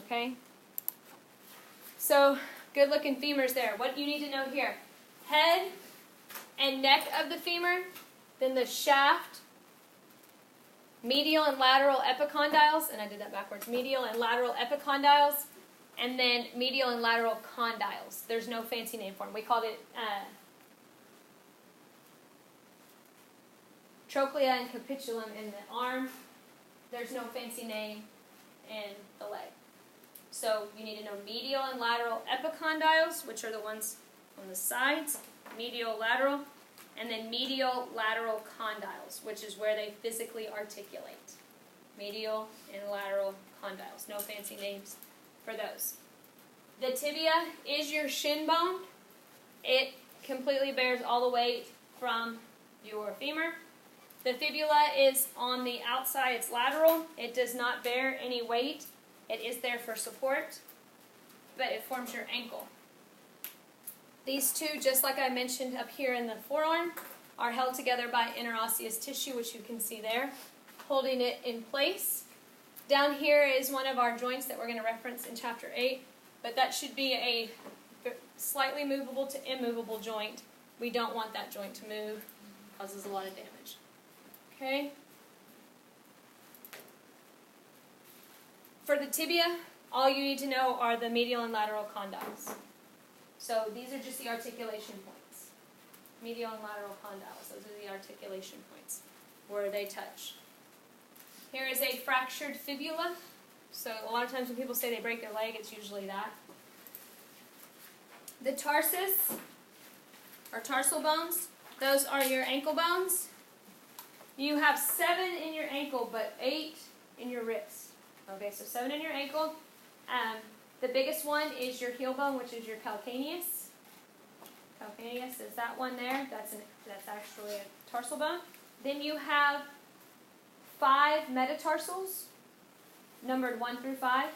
Okay? So, good looking femurs there. What you need to know here, head and neck of the femur, then the shaft, medial and lateral epicondyles, and I did that backwards, medial and lateral epicondyles, and then medial and lateral condyles. There's no fancy name for them. We called it trochlea and capitulum in the arm. There's no fancy name in the leg. So you need to know medial and lateral epicondyles, which are the ones on the sides, medial, lateral, and then medial lateral condyles, which is where they physically articulate. Medial and lateral condyles. No fancy names for those. The tibia is your shin bone. It completely bears all the weight from your femur. The fibula is on the outside. It's lateral. It does not bear any weight. It is there for support, but it forms your ankle. These two, just like I mentioned up here in the forearm, are held together by interosseous tissue, which you can see there, holding it in place. Down here is one of our joints that we're going to reference in Chapter 8, but that should be a slightly movable to immovable joint. We don't want that joint to move. It causes a lot of damage. Okay? For the tibia, all you need to know are the medial and lateral condyles. So these are just the articulation points. Medial and lateral condyles. Those are the articulation points where they touch. Here is a fractured fibula. So a lot of times when people say they break their leg, it's usually that. The tarsus, or tarsal bones, those are your ankle bones. You have 7 in your ankle, but 8 in your wrist. Okay, so 7 in your ankle. The biggest one is your heel bone, which is your calcaneus. Calcaneus is that one there. That's actually a tarsal bone. Then you have 5 metatarsals, numbered 1 through 5.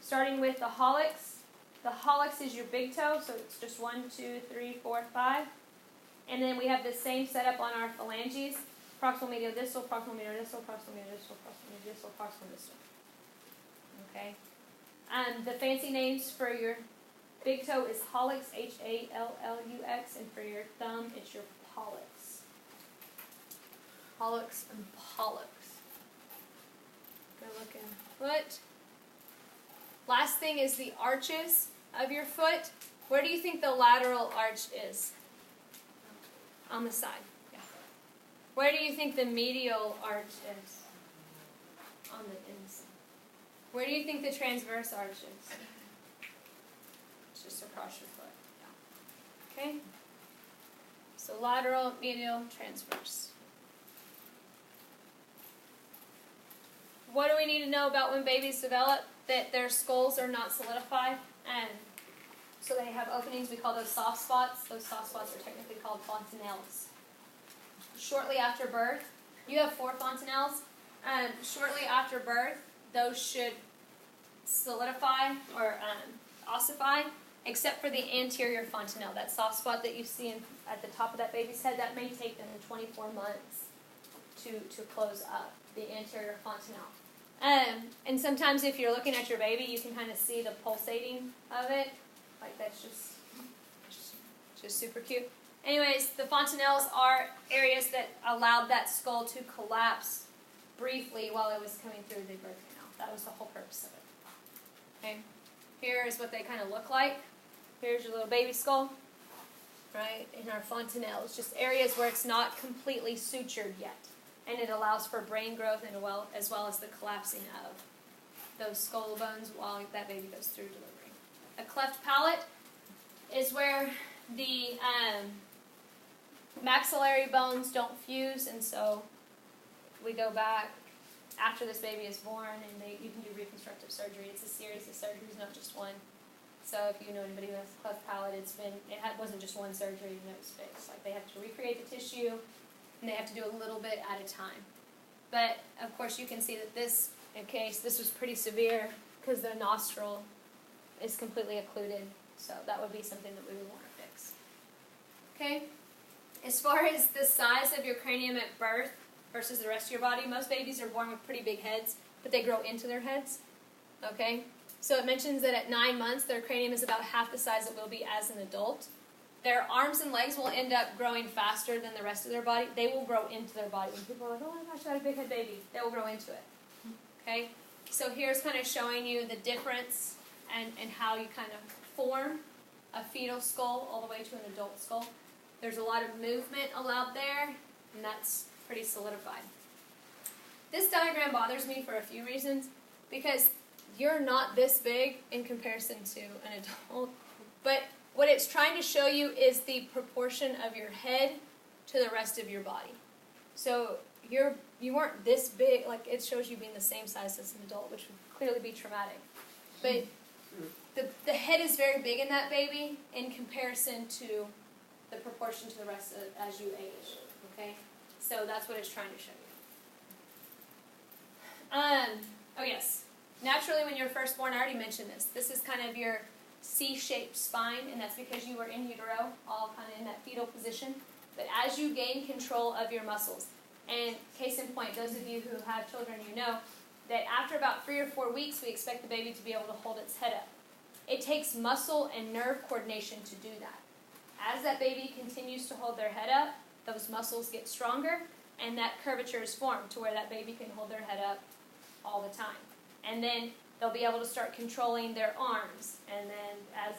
starting with the hallux. The hallux is your big toe, so it's just 1, 2, 3, 4, 5. And then we have the same setup on our phalanges. Proximal medial distal, proximal medial distal, proximal medial distal, proximal medial distal, proximal distal. Okay? The fancy names for your big toe is hallux, Hallux, and for your thumb, it's your pollux. Hallux and pollux. Good looking foot. Last thing is the arches of your foot. Where do you think the lateral arch is? On the side. Yeah. Where do you think the medial arch is? On the inside. Where do you think the transverse arch is? It's just across your foot. Yeah. Okay? So lateral, medial, transverse. What do we need to know about when babies develop? That their skulls are not solidified, and so they have openings. We call those soft spots. Those soft spots are technically called fontanelles. Shortly after birth, you have 4 fontanelles. Shortly after birth, those should solidify or ossify, except for the anterior fontanelle, that soft spot that you see at the top of that baby's head. That may take them 24 months to close up, the anterior fontanelle. And sometimes if you're looking at your baby, you can kind of see the pulsating of it. Like that's just super cute. Anyways, the fontanelles are areas that allowed that skull to collapse briefly while it was coming through the birth canal. That was the whole purpose of it. Okay. Here is what they kind of look like. Here's your little baby skull. Right? And our fontanelles, just areas where it's not completely sutured yet. And it allows for brain growth and as well as the collapsing of those skull bones while that baby goes through delivery. A cleft palate is where the maxillary bones don't fuse, and so we go back after this baby is born, and you can do reconstructive surgery. It's a series of surgeries, not just one. So if you know anybody who has a cleft palate, it wasn't just one surgery and it was fixed. Like they have to recreate the tissue. And they have to do a little bit at a time. But, of course, you can see that this was pretty severe because the nostril is completely occluded. So that would be something that we would want to fix. Okay? As far as the size of your cranium at birth versus the rest of your body, most babies are born with pretty big heads, but they grow into their heads. Okay? So it mentions that at 9 months, their cranium is about half the size it will be as an adult. Their arms and legs will end up growing faster than the rest of their body. They will grow into their body. When people are like, oh my gosh, I got a big head baby, they will grow into it. Okay? So here's kind of showing you the difference and how you kind of form a fetal skull all the way to an adult skull. There's a lot of movement allowed there, and that's pretty solidified. This diagram bothers me for a few reasons, because you're not this big in comparison to an adult, but what it's trying to show you is the proportion of your head to the rest of your body. So you weren't this big, like it shows you being the same size as an adult, which would clearly be traumatic. But the head is very big in that baby in comparison to the proportion to the rest of as you age. Okay? So that's what it's trying to show you. Oh yes. Naturally when you're first born, I already mentioned this. This is kind of your C-shaped spine, and that's because you were in utero, all kind of in that fetal position. But as you gain control of your muscles, and case in point, those of you who have children, you know that after about 3 or 4 weeks, we expect the baby to be able to hold its head up. It takes muscle and nerve coordination to do that. As that baby continues to hold their head up, those muscles get stronger, and that curvature is formed to where that baby can hold their head up all the time. And then they'll be able to start controlling their arms, and then as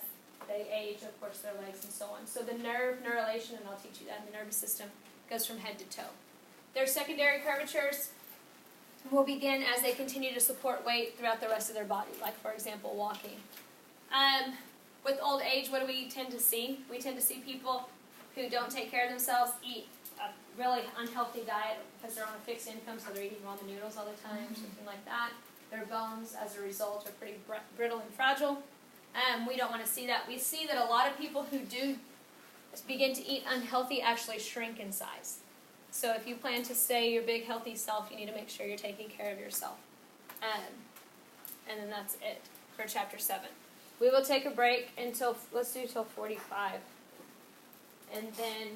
they age, of course, their legs and so on. So the neurulation, and I'll teach you that in the nervous system, goes from head to toe. Their secondary curvatures will begin as they continue to support weight throughout the rest of their body, like, for example, walking. With old age, what do we tend to see? We tend to see people who don't take care of themselves eat a really unhealthy diet because they're on a fixed income, so they're eating ramen noodles all the time or something like that. Their bones, as a result, are pretty brittle and fragile. We don't want to see that. We see that a lot of people who do begin to eat unhealthy actually shrink in size. So if you plan to stay your big, healthy self, you need to make sure you're taking care of yourself. And then that's it. for Chapter 7. We will take a break until, let's do till 45, and then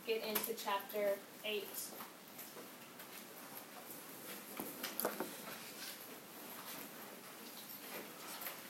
get into Chapter 8.